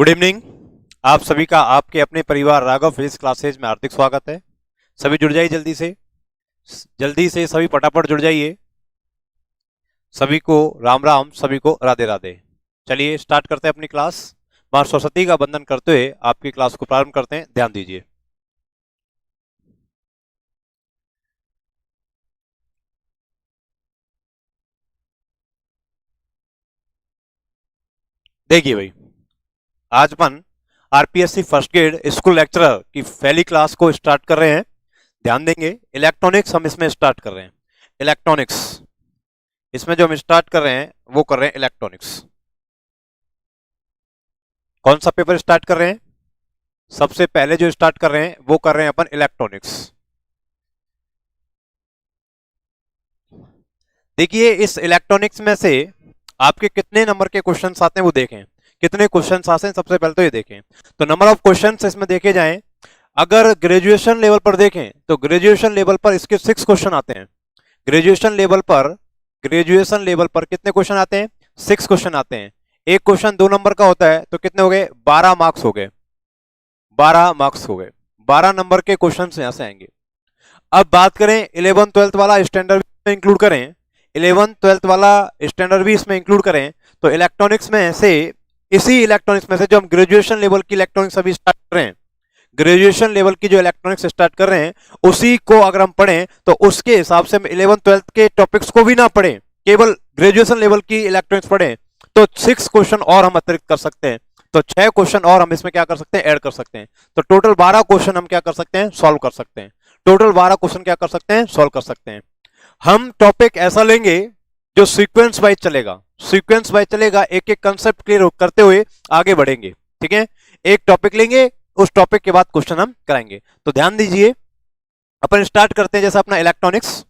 Good evening. आप सभी का आपके अपने परिवार राघव फिजिक्स क्लासेज में हार्दिक स्वागत है। सभी जुड़ जाइए जल्दी से सभी फटाफट जुड़ जाइए। सभी को राम राम, सभी को राधे राधे। चलिए स्टार्ट करते हैं अपनी क्लास। मां सरस्वती का वंदन करते हुए आपकी क्लास को प्रारंभ करते हैं। ध्यान दीजिए। देखिए भाई, आज अपन RPSC first grade school lecturer की पहली क्लास को स्टार्ट कर रहे हैं। ध्यान देंगे, इलेक्ट्रॉनिक्स हम इसमें स्टार्ट कर रहे हैं। इलेक्ट्रॉनिक्स इसमें जो हम स्टार्ट कर रहे हैं वो कर रहे हैं इलेक्ट्रॉनिक्स। कौन सा पेपर स्टार्ट कर रहे हैं? सबसे पहले जो स्टार्ट कर रहे हैं वो कर रहे हैं अपन इलेक्ट्रॉनिक्स। देखिए, इस इलेक्ट्रॉनिक्स में से आपके कितने नंबर के क्वेश्चंस आते हैं वो देखें। कितने क्वेश्चंस आते हैं सबसे पहले तो ये देखें। तो नंबर ऑफ क्वेश्चंस इसमें देखे जाएं, अगर ग्रेजुएशन लेवल पर देखें तो ग्रेजुएशन लेवल पर इसके 6 क्वेश्चन आते हैं। ग्रेजुएशन लेवल पर कितने क्वेश्चन आते हैं? 6 क्वेश्चन आते हैं। एक क्वेश्चन 2 नंबर का होता है तो कितने हो गए? 12 मार्क्स हो गए। 12 मार्क्स हो गए। 12 नंबर के क्वेश्चन यहां से आएंगे। अब बात करें 11th 12th वाला स्टैंडर्ड में इंक्लूड करें, 11th 12th वाला स्टैंडर्ड भी इसमें इंक्लूड करें तो इलेक्ट्रॉनिक्स में से, इसी इलेक्ट्रॉनिक्स में से जो हम ग्रेजुएशन लेवल की इलेक्ट्रॉनिक्स अभी स्टार्ट कर रहे हैं, ग्रेजुएशन लेवल की जो इलेक्ट्रॉनिक्स स्टार्ट कर रहे हैं उसी को अगर हम पढ़ें तो उसके हिसाब से हम 11th 12th के टॉपिक्स को भी ना पढ़ें, केवल ग्रेजुएशन लेवल की इलेक्ट्रॉनिक्स पढ़ें तो 6 क्वेश्चन और हम अतिरिक्त कर सकते हैं। तो 6 क्वेश्चन और हम इसमें क्या कर सकते हैं? ऐड कर सकते हैं। तो टोटल 12 क्वेश्चन हम क्या कर सकते हैं? सॉल्व कर सकते हैं। टोटल 12 क्वेश्चन क्या कर सकते हैं? सॉल्व कर सकते हैं। हम टॉपिक ऐसा लेंगे जो सीक्वेंस वाइज चलेगा। सीक्वेंस वाइज चलेगा, एक एक कंसेप्ट क्लियर करते हुए आगे बढ़ेंगे। ठीक है, एक टॉपिक लेंगे, उस टॉपिक के बाद क्वेश्चन हम कराएंगे। तो ध्यान दीजिए, अपन स्टार्ट करते हैं जैसे अपना इलेक्ट्रॉनिक्स।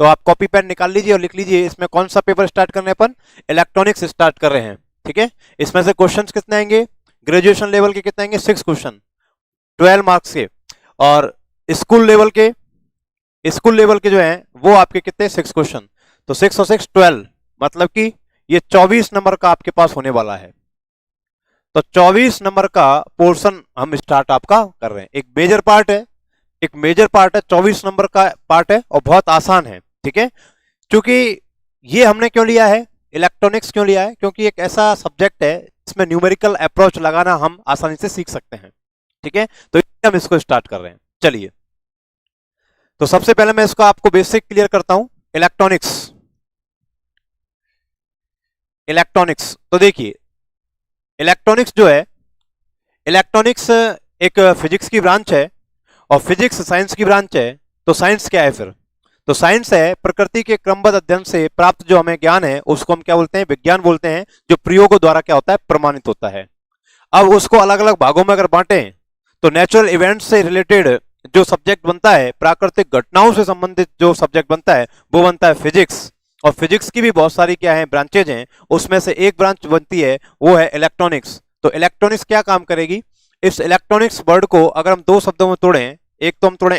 तो आप कॉपी पेन निकाल लीजिए और लिख लीजिए इसमें कौन सा पेपर स्टार्ट करने अपन? इलेक्ट्रॉनिक्स स्टार्ट कर रहे हैं। ठीक है, इसमें से क्वेश्चंस कितने आएंगे? ग्रेजुएशन लेवल के कितने आएंगे? 6 क्वेश्चन, 12 मार्क्स के। और स्कूल लेवल के जो है वो आपके कितने? 6 क्वेश्चन। तो 6 और 6 12, मतलब कि ये 24 नंबर का आपके पास होने वाला है। तो 24 नंबर का पोर्शन हम स्टार्ट आपका कर रहे हैं। एक मेजर पार्ट है, 24 नंबर का पार्ट है और बहुत आसान है। ठीक है, क्योंकि ये हमने क्यों लिया है, इलेक्ट्रॉनिक्स क्यों लिया है? क्योंकि एक ऐसा सब्जेक्ट है इसमें न्यूमेरिकल अप्रोच लगाना हम आसानी से सीख सकते हैं। ठीक है, तो हम इसको स्टार्ट कर रहे हैं। चलिए, तो सबसे पहले मैं इसको आपको बेसिक क्लियर करता हूं। इलेक्ट्रॉनिक्स तो देखिए, इलेक्ट्रॉनिक्स जो है, इलेक्ट्रॉनिक्स एक फिजिक्स की ब्रांच है और फिजिक्स साइंस की ब्रांच है। तो साइंस क्या है फिर? तो साइंस है प्रकृति के क्रमबद्ध अध्ययन से प्राप्त जो हमें ज्ञान है उसको हम क्या बोलते हैं? विज्ञान बोलते हैं, जो प्रयोगों द्वारा क्या होता है? प्रमाणित होता है। अब उसको अलग अलग भागों में अगर बांटें तो नेचुरल इवेंट्स से रिलेटेड जो सब्जेक्ट बनता है, प्राकृतिक घटनाओं से संबंधित जो सब्जेक्ट बनता है वो बनता है फिजिक्स। और फिजिक्स की भी बहुत सारी क्या है? ब्रांचेज हैं। उसमें से एक ब्रांच बनती है वो है इलेक्ट्रॉनिक्स। तो इलेक्ट्रॉनिक्स क्या काम करेगी? इस इलेक्ट्रॉनिक्स वर्ड को अगर हम 2 शब्दों में तोड़ें, एक तो हम तोड़ें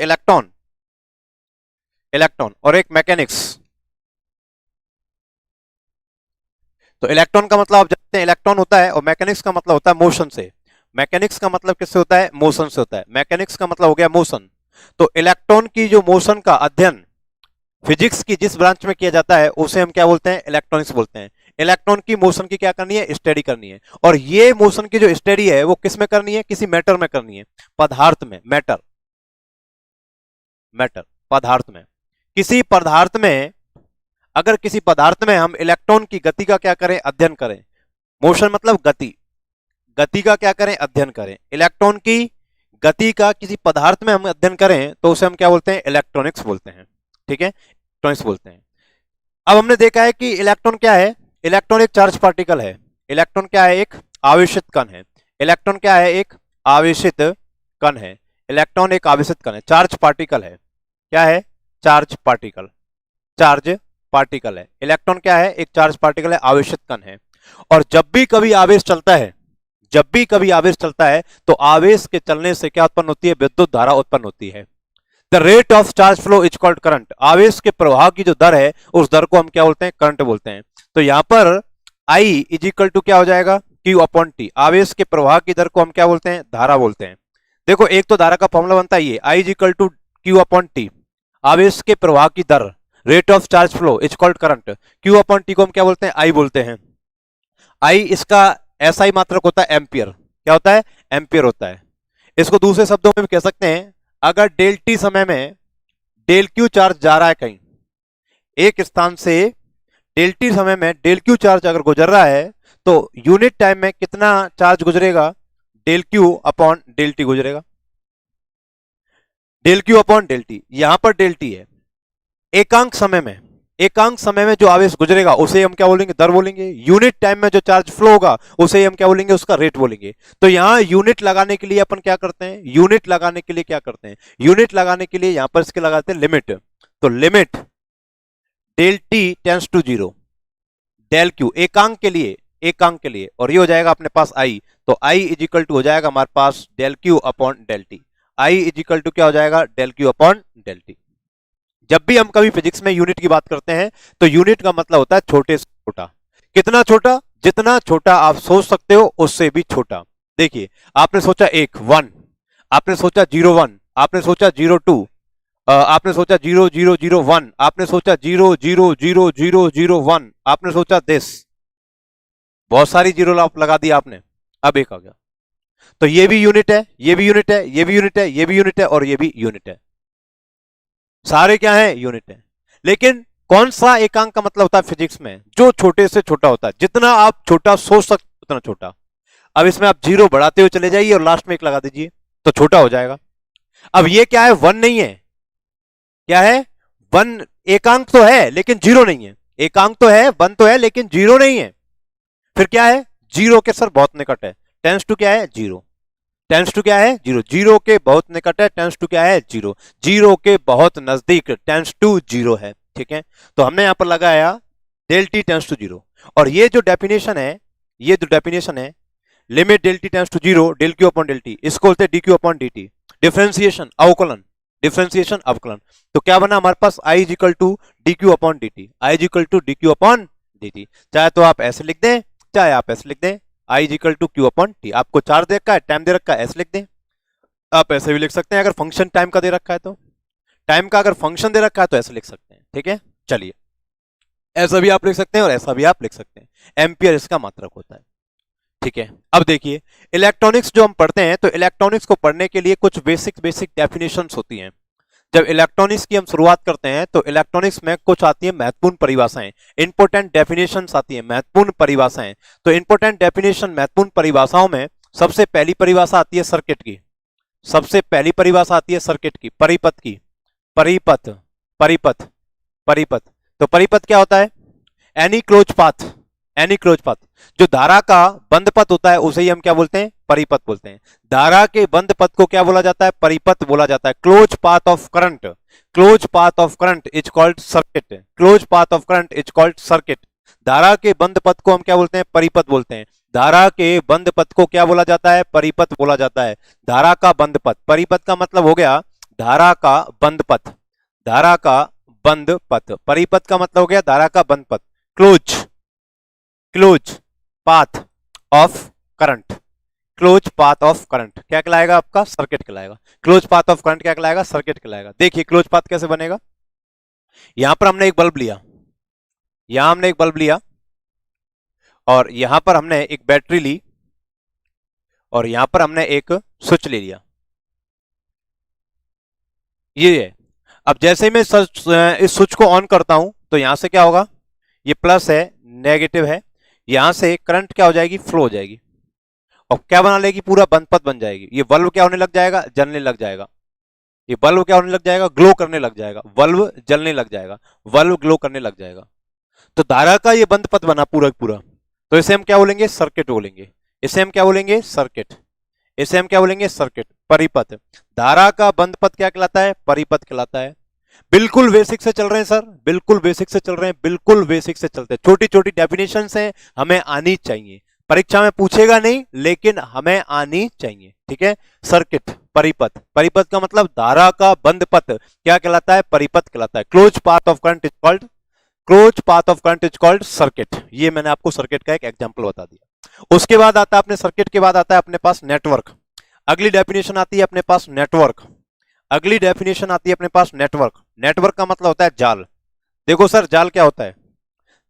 इलेक्ट्रॉन और एक मैकेनिक्स। तो इलेक्ट्रॉन का मतलब आप जानते हैं इलेक्ट्रॉन होता है और मैकेनिक्स का मतलब होता है मोशन से। मैकेनिक्स का मतलब किससे होता है? मोशन से होता है। मैकेनिक्स का मतलब हो गया मोशन। तो इलेक्ट्रॉन की जो मोशन का अध्ययन फिजिक्स की जिस ब्रांच में किया जाता है उसे हम क्या बोलते हैं? इलेक्ट्रॉनिक्स बोलते हैं। इलेक्ट्रॉन की मोशन की क्या करनी है? स्टडी करनी है। और ये मोशन की जो स्टडी है वो किस में करनी है? किसी मैटर में करनी है, पदार्थ में। मैटर पदार्थ में। किसी पदार्थ में, अगर किसी पदार्थ में हम इलेक्ट्रॉन की गति का क्या करें? अध्ययन करें। मोशन मतलब गति का क्या करें? अध्ययन करें। इलेक्ट्रॉन की गति का किसी पदार्थ में हम अध्ययन करें तो उसे हम क्या बोलते हैं? इलेक्ट्रॉनिक्स बोलते हैं। ठीक है, इलेक्ट्रॉनिक्स बोलते हैं। अब हमने देखा है कि इलेक्ट्रॉन क्या है? इलेक्ट्रॉन एक चार्ज पार्टिकल है। इलेक्ट्रॉन क्या है? एक आवेशित कण है। इलेक्ट्रॉन क्या है? एक आवेशित कण है। इलेक्ट्रॉन एक आवेशित कण है, चार्ज पार्टिकल है। क्या है? चार्ज पार्टिकल है। इलेक्ट्रॉन क्या है? एक चार्ज पार्टिकल है, आवेशित कण है। और जब भी कभी आवेश चलता है तो आवेश के चलने से क्या उत्पन्न होती है? विद्युत धारा उत्पन्न होती है। The rate of charge flow is called current. आवेश के प्रवाह की जो दर है उस दर को हम क्या बोलते हैं? करंट बोलते हैं। तो यहां पर I इज इक्वल टू क्या हो जाएगा? Q upon T। आवेश के प्रवाह की दर को हम क्या बोलते हैं? धारा बोलते हैं। देखो एक तो धारा का फॉर्मूला बनता है ये I is equal to Q upon T। आवेश के प्रवाह की दर, rate of charge flow is called current. Q upon T को हम क्या बोलते हैं? I बोलते हैं। I इसका SI मात्रक होता है एम्पियर। क्या होता है? एम्पियर होता है। इसको दूसरे शब्दों में भी कह सकते हैं, अगर डेल टी समय में डेल क्यू चार्ज जा रहा है कहीं एक स्थान से, डेल टी समय में डेल क्यू चार्ज अगर गुजर रहा है तो यूनिट टाइम में कितना चार्ज गुजरेगा? Del q upon del t गुजरेगा। Del q upon del t, यहां पर डेल टी है। एकांक समय में जो आवेश गुजरेगा उसे हम क्या बोलेंगे? दर बोलेंगे। यूनिट टाइम में जो चार्ज फ्लो होगा उसे हम क्या बोलेंगे? उसका रेट बोलेंगे। तो यहां यूनिट लगाने के लिए अपन क्या करते हैं? यूनिट लगाने के लिए यहां पर इसके लगाते हैं लिमिट। तो limit del T tends to 0, del Q एकांक के लिए, और ये हो जाएगा अपने पास आई। तो आई इज इक्वल टू हो जाएगा हमारे पास del q upon del t. I is equal to क्या हो जाएगा? Del q upon del t. जब भी हम कभी फिजिक्स में यूनिट की बात करते हैं तो यूनिट का मतलब होता है छोटे से छोटा। कितना छोटा? जितना छोटा आप सोच सकते हो उससे भी छोटा। देखिए आपने सोचा 1 आपने सोचा 0 1, आपने सोचा 0 2, आपने सोचा 0 0 0 1, आपने सोचा 0 0 0 0 0 1, आपने सोचा दिस, बहुत सारी जीरो आप लगा दी आपने। अब एक आ गया, तो ये भी यूनिट है, ये भी यूनिट है, ये भी यूनिट है, ये भी यूनिट है, और ये भी यूनिट है। सारे क्या है? यूनिट है। लेकिन कौन सा एकांक का मतलब होता है फिजिक्स में? जो छोटे से छोटा होता है। जितना आप छोटा सोच सकते उतना छोटा। अब इसमें आप 0 बढ़ाते हुए चले जाइए और लास्ट में 1 लगा दीजिए तो छोटा हो जाएगा। अब ये क्या है? 1 नहीं है। क्या है? 1 एकांक तो है लेकिन 0 नहीं है। एकांक तो है, 1 तो है लेकिन 0 नहीं है। फिर क्या है? 0 के सर बहुत निकट है। टेंस टू क्या है? 0। टेंस टू क्या है? 0। 0 के बहुत निकट है। टेंस टू क्या है? 0। 0 के बहुत नजदीक, टेंस टू 0 है। ठीक है, तो हमने यहां पर लगाया डेल टी टेंस टू 0। और ये जो डेफिनेशन है, limit del t tends to 0 del q upon del t, इसको बोलते हैं d q upon d t. Differentiation अवकलन। तो क्या बना हमारे पास? I is equal to d q upon d t. I is equal to d q upon d t. चाहे तो आप ऐसे लिख दें, चाहे आप ऐसे लिख दें, I is equal to q upon t. आपको चार्ज दे रखा है, टाइम दे रखा है, ऐसे लिख दें। आप ऐसे भी लिख सकते हैं अगर फंक्शन टाइम का दे रखा है तो। टाइम का अगर फंक्शन दे रखा है तो ऐसे लिख सकते हैं। ठीक है, चलिए ऐसा भी आप लिख सकते हैं और ऐसा भी आप लिख सकते हैं। एम्पियर इसका मात्रक होता है। ठीक है, अब देखिए इलेक्ट्रॉनिक्स जो हम पढ़ते हैं तो इलेक्ट्रॉनिक्स को पढ़ने के लिए कुछ बेसिक डेफिनेशंस होती हैं। जब इलेक्ट्रॉनिक्स की हम शुरुआत करते हैं तो इलेक्ट्रॉनिक्स में कुछ आती है महत्वपूर्ण परिभाषाएं, इंपोर्टेंट डेफिनेशंस आती है, महत्वपूर्ण परिभाषाएं। तो इंपोर्टेंट डेफिनेशन, महत्वपूर्ण परिभाषाओं में सबसे पहली परिभाषा आती है सर्किट की। सबसे पहली परिभाषा आती है सर्किट की, परिपथ की। परिपथ। तो परिपथ क्या होता है? Any close path. जो धारा का बंद पथ होता है उसे ही हम क्या बोलते हैं? परिपथ बोलते हैं। धारा के बंद पथ को क्या बोला जाता है? परिपथ बोला जाता है। Close path of current is called circuit. धारा के बंद पथ को हम क्या बोलते हैं? परिपथ बोलते हैं। धारा के बंद पथ को क्या बोला जाता है? परिपथ बोला जाता है। धारा का बंद पथ, परिपथ का मतलब हो गया धारा का बंद पथ। परिपथ का मतलब हो गया धारा का बंद पथ। Close path of current. क्या कहलाएगा आपका? सर्किट कहलाएगा। क्लोज पाथ ऑफ करंट क्या कहलाएगा? सर्किट कहलाएगा। देखिए क्लोज पाथ कैसे बनेगा। यहां पर हमने एक बल्ब लिया, और यहां पर हमने एक बैटरी ली, और यहां पर हमने एक स्विच ले लिया। ये है। अब जैसे मैं इस स्विच को ऑन करता हूं तो यहां से क्या होगा? ये प्लस है, नेगेटिव है, यहां से करंट क्या हो जाएगी? फ्लो हो जाएगी, और क्या बना लेगी? पूरा बंद पथ बन जाएगी। ये बल्ब क्या होने लग जाएगा? जलने लग जाएगा। ये बल्ब क्या होने लग जाएगा? ग्लो करने लग जाएगा। बल्ब जलने लग जाएगा, बल्ब ग्लो करने लग जाएगा। तो धारा का ये बंद पथ बना पूरा पूरा, तो इसे हम क्या बोलेंगे? सर्किट बोलेंगे। इसे हम क्या बोलेंगे? सर्किट। परिपथ। धारा का बंद पथ क्या कहलाता है? परिपथ कहलाता है। बिल्कुल बेसिक से चल रहे हैं सर, बिल्कुल बेसिक से चलते हैं। छोटी छोटी डेफिनेशंस हैं, हमें आनी चाहिए। परीक्षा में पूछेगा नहीं लेकिन हमें आनी चाहिए। ठीक है, सर्किट, परिपथ का मतलब धारा का बंद पथ क्या कहलाता है? परिपथ कहलाता है। Close path of current is called close path of current is called circuit. ये मैंने आपको सर्किट का एक एग्जांपल बता दिया। उसके बाद आता है अपने सर्किट के बाद आता है अपने पास नेटवर्क। अगली डेफिनेशन आती है अपने पास नेटवर्क। अगली डेफिनेशन आती है अपने पास नेटवर्क। नेटवर्क का मतलब होता है जाल। देखो सर जाल क्या होता है?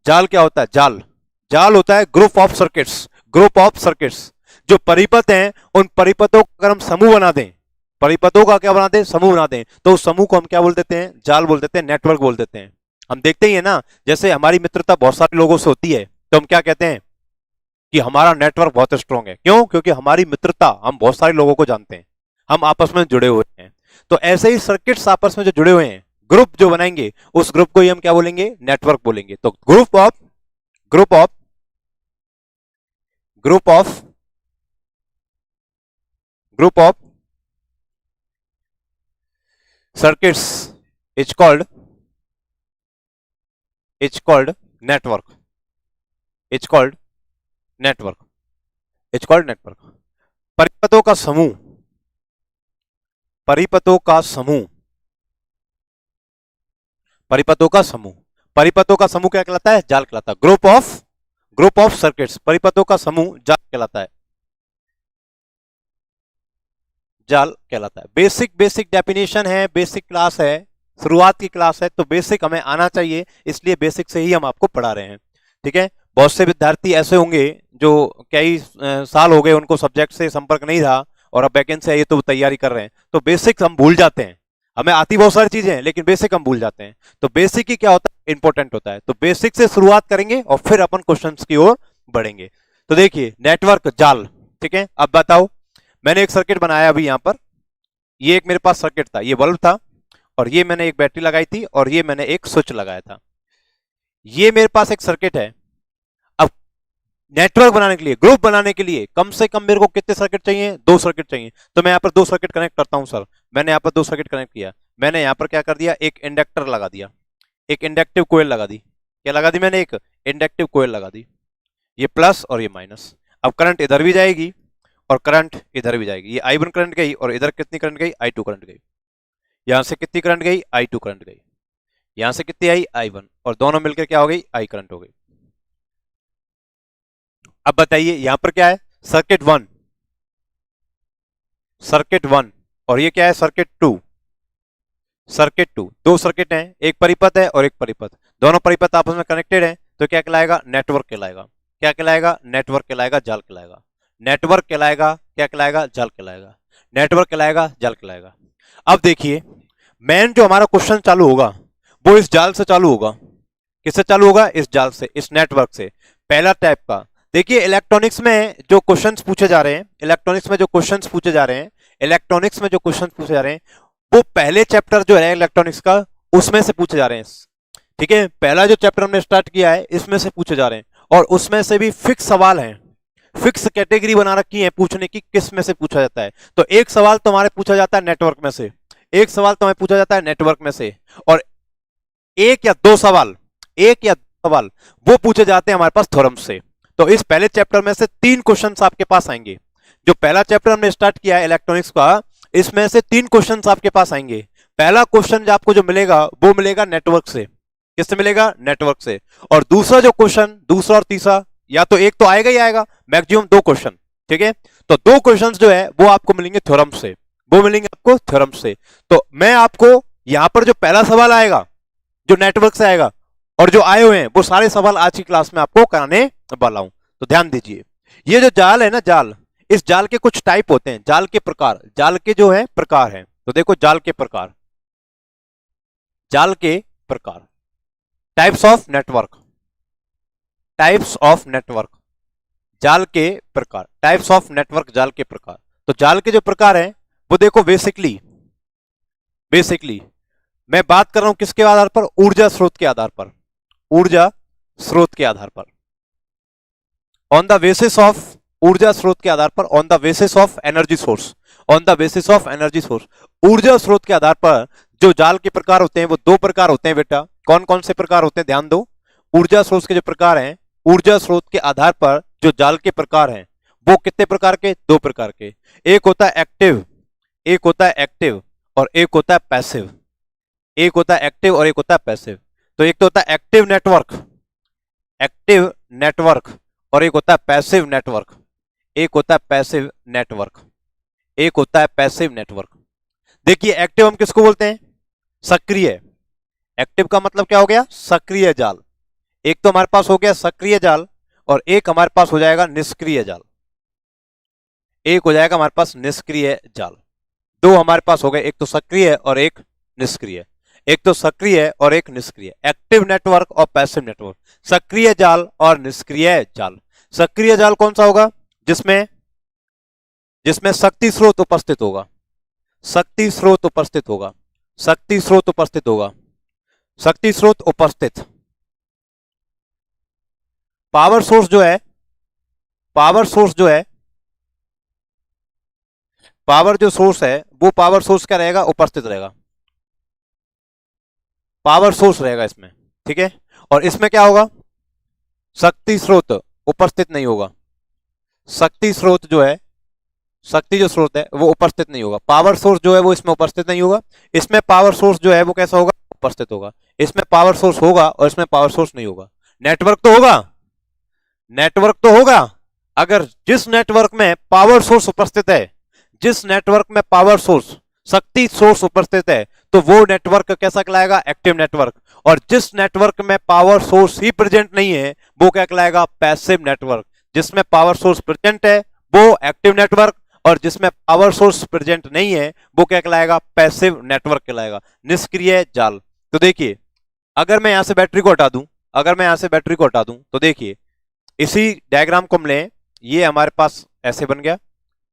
जाल क्या होता है? जाल जाल होता है group of circuits. Group of circuits जो परिपथ हैं, उन परिपथों को अगर हम समूह बना दें, परिपथों का क्या बना दें? समूह बना दें, तो उस समूह को हम क्या बोल देते हैं? जाल बोल देते हैं, नेटवर्क बोल देते हैं। हम देखते ही है ना, जैसे हमारी मित्रता बहुत सारे लोगों से होती है तो हम क्या कहते हैं कि हमारा नेटवर्क बहुत स्ट्रांग है। क्यों? क्योंकि हमारी मित्रता, हम बहुत सारे लोगों को जानते हैं, हम आपस में जुड़े हुए हैं। तो ऐसे ही सर्किट्स आपस में जो जुड़े हुए हैं, ग्रुप जो बनाएंगे, उस ग्रुप को ही हम क्या बोलेंगे? नेटवर्क बोलेंगे। तो group of group of group of group of circuits is called network. It's called network. It's called network. परिपथों का समूह, परिपथों का समूह, परिपथों का समूह, परिपथों का समूह क्या कहलाता है? जाल कहलाता है। ग्रुप ऑफ सर्किट्स, परिपथों का समूह जाल कहलाता है, जाल कहलाता है। बेसिक डेफिनेशन है, बेसिक क्लास है, शुरुआत की क्लास है, तो बेसिक हमें आना चाहिए, इसलिए बेसिक से ही हम आपको पढ़ा रहे हैं। ठीक है, बहुत से विद्यार्थी ऐसे होंगे जो कई साल हो गए उनको सब्जेक्ट से संपर्क नहीं रहा और अब वैकेंसी आई तो तैयारी कर रहे हैं, तो बेसिक हम भूल जाते हैं। हमें आती बहुत सारी चीजें हैं लेकिन बेसिक हम भूल जाते हैं। तो बेसिक ही क्या होता है? इंपॉर्टेंट होता है। तो बेसिक से शुरुआत करेंगे और फिर अपन क्वेश्चंस की ओर बढ़ेंगे। तो देखिए नेटवर्क, जाल। ठीक है, अब बताओ, मैंने एक सर्किट बनाया अभी यहां पर, ये एक मेरे पास सर्किट था, ये बल्ब था और ये मैंने एक बैटरी लगाई थी और ये मैंने एक स्विच लगाया था। ये मेरे पास एक सर्किट है। अब नेटवर्क बनाने के लिए, ग्रुप बनाने के लिए कम से कम मेरे को कितने सर्किट चाहिए? 2 सर्किट चाहिए। तो मैं यहां पर 2 सर्किट कनेक्ट करता हूं सर। मैंने यहां पर 2 सर्किट कनेक्ट किया। मैंने यहां पर क्या कर दिया? एक इंडक्टर लगा दिया, एक इंडक्टिव कोयल लगा दी। क्या लगा दी मैंने? एक इंडक्टिव कोयल लगा दी। ये प्लस और ये माइनस। अब करंट इधर भी जाएगी और करंट इधर भी जाएगी। ये I1 करंट गई और इधर कितनी करंट गई? I2 करंट गई। यहां से कितनी करंट गई? I2 करंट गई। यहां से कितनी आई? I1, और दोनों मिलकर क्या हो गई? I करंट हो गई। अब बताइए यहां पर क्या है? सर्किट 1, सर्किट 1, और ये क्या है? Circuit 2, circuit 2। 2 सर्किट हैं, एक परिपथ है और एक परिपथ, दोनों परिपथ आपस में कनेक्टेड हैं, तो क्या कहलाएगा? नेटवर्क कहलाएगा। क्या कहलाएगा? नेटवर्क कहलाएगा, जाल कहलाएगा। नेटवर्क कहलाएगा, क्या कहलाएगा? जाल कहलाएगा। नेटवर्क कहलाएगा, जाल कहलाएगा। अब देखिए मेन जो हमारा क्वेश्चन चालू होगा वो इस जाल से चालू होगा। किससे चालू होगा? इस जाल से, इस नेटवर्क से। पहला टाइप का देखिए, इलेक्ट्रॉनिक्स में जो क्वेश्चंस पूछे जा रहे हैं, इलेक्ट्रॉनिक्स में जो क्वेश्चंस पूछे जा रहे हैं, इलेक्ट्रॉनिक्स में जो क्वेश्चंस पूछे जा रहे हैं, वो पहले चैप्टर जो है इलेक्ट्रॉनिक्स का, उसमें से पूछे जा रहे हैं। ठीक है, पहला जो चैप्टर हमने स्टार्ट किया है इसमें से पूछे जा रहे हैं, और उसमें से भी फिक्स सवाल हैं, फिक्स कैटेगरी बना रखी है पूछने की, किस में से पूछा जाता है। तो एक सवाल तो हमारे पूछा जाता है नेटवर्क में से, एक सवाल तो हमें पूछा जाता है नेटवर्क में से, और एक या दो सवाल वो पूछे जाते हैं हमारे पास थ्योरम से। तो इस पहले चैप्टर में से 3 क्वेश्चंस आपके पास आएंगे। जो पहला चैप्टर हमने स्टार्ट किया है इलेक्ट्रॉनिक्स का, इसमें से 3 क्वेश्चंस आपके पास आएंगे। पहला क्वेश्चन जो आपको जो मिलेगा वो मिलेगा नेटवर्क से। किससे मिलेगा? नेटवर्क से। और दूसरा जो क्वेश्चन, दूसरा और तीसरा, या तो एक तो आएगा ही आएगा, मैक्सिमम 2 क्वेश्चन। ठीक है, तो 2 क्वेश्चन जो है वो आपको मिलेंगे थ्योरम से, वो मिलेंगे आपको थ्योरम से। तो मैं आपको यहां पर जो पहला सवाल आएगा जो नेटवर्क से आएगा, और जो आए हुए हैं वो सारे सवाल आज की क्लास में आपको कराने वाला हूं। तो ध्यान दीजिए, ये जो जाल है ना, जाल, इस जाल के कुछ टाइप होते हैं, जाल के प्रकार, जाल के जो है प्रकार हैं। तो देखो जाल के प्रकार, जाल के प्रकार, types of network, types of network, जाल के प्रकार, टाइप्स ऑफ नेटवर्क, जाल के प्रकार। तो जाल के जो प्रकार हैं वो देखो, बेसिकली मैं बात कर रहा हूं किसके आधार पर? ऊर्जा स्रोत के आधार पर, ऊर्जा स्रोत के आधार पर, ऑन द बेसिस ऑफ, ऊर्जा स्रोत के आधार पर, on the basis of energy source, on the basis of energy source. ऊर्जा स्रोत के आधार पर जो जाल के प्रकार होते हैं वो 2 प्रकार होते हैं बेटा। कौन कौन से प्रकार होते हैं? ध्यान दो, ऊर्जा स्रोत के जो प्रकार हैं, ऊर्जा स्रोत के आधार पर जो जाल के प्रकार हैं वो कितने प्रकार के? 2 प्रकार के। एक होता है एक्टिव, एक होता है एक्टिव, और एक होता है पैसिव। एक होता है एक्टिव और एक होता है पैसिव। तो एक तो होता है एक्टिव नेटवर्क, एक्टिव नेटवर्क, और एक होता है पैसिव नेटवर्क, एक होता है पैसिव नेटवर्क, एक होता है पैसिव नेटवर्क। देखिए एक्टिव हम किसको बोलते हैं? सक्रिय। एक्टिव का मतलब क्या हो गया? सक्रिय जाल। एक तो हमारे पास हो गया सक्रिय जाल और एक हमारे पास हो जाएगा निष्क्रिय जाल। एक हो जाएगा हमारे पास निष्क्रिय जाल। दो हमारे पास हो गए, एक तो सक्रिय और एक निष्क्रिय, एक तो सक्रिय और एक निष्क्रिय। एक्टिव नेटवर्क और पैसिव नेटवर्क, सक्रिय जाल और निष्क्रिय जाल। सक्रिय जाल कौन सा होगा? जिसमें जिसमें शक्ति स्रोत उपस्थित होगा, शक्ति स्रोत उपस्थित होगा, शक्ति स्रोत उपस्थित होगा, शक्ति स्रोत उपस्थित। पावर सोर्स जो है, पावर सोर्स जो है, पावर जो सोर्स है वो पावर सोर्स क्या रहेगा? उपस्थित रहेगा, पावर सोर्स रहेगा इसमें, ठीक है। और इसमें क्या होगा? शक्ति स्रोत उपस्थित नहीं होगा, शक्ति स्रोत जो है, शक्ति जो स्रोत है वो उपस्थित नहीं होगा। पावर सोर्स जो है वो इसमें उपस्थित नहीं होगा, इसमें पावर सोर्स जो है वो कैसा होगा? उपस्थित होगा। इसमें पावर सोर्स होगा और इसमें पावर सोर्स नहीं होगा। नेटवर्क तो होगा, नेटवर्क तो होगा। अगर जिस नेटवर्क में पावर सोर्स उपस्थित है, जिस नेटवर्क में पावर सोर्स, शक्ति सोर्स उपस्थित है, तो वो नेटवर्क कैसा कहलाएगा? Active network. और जिस नेटवर्क में पावर सोर्स ही प्रेजेंट नहीं है वो क्या कहलाएगा? Passive network. जिसमें पावर सोर्स प्रेजेंट है वो एक्टिव नेटवर्क, और जिसमें पावर सोर्स प्रेजेंट नहीं है वो क्या कहलाएगा? पैसिव नेटवर्क कहलाएगा, निष्क्रिय जाल। तो देखिए अगर मैं यहां से बैटरी को हटा दूं, अगर मैं यहां से बैटरी को हटा दूं तो देखिए इसी डायग्राम को हम लें, ये हमारे पास ऐसे बन गया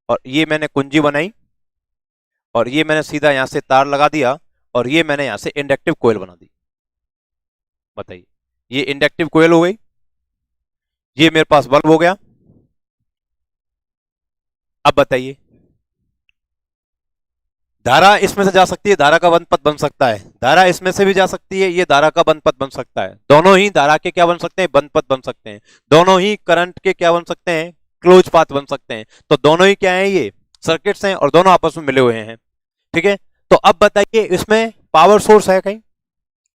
और ये मैंने कुंजी बनाई और ये मैंने सीधा यहां से तार लगा दिया और ये मैंने यहां से इंडक्टिव कोयल बना दी। बताइए, ये इंडक्टिव कोयल हो गई, ये मेरे पास बल्ब हो गया। अब बताइए धारा इसमें से जा सकती है, धारा का बंद पथ बन सकता है, धारा इसमें से भी जा सकती है, ये धारा का बंद पथ बन सकता है। दोनों ही धारा के क्या बन सकते हैं? बंद पथ बन सकते हैं। दोनों ही करंट के क्या बन सकते हैं? क्लोज पाथ बन सकते हैं। तो दोनों ही क्या है? ये सर्किट्स हैं और दोनों आपस में मिले हुए हैं, ठीक है। तो अब बताइए इसमें पावर सोर्स है कहीं?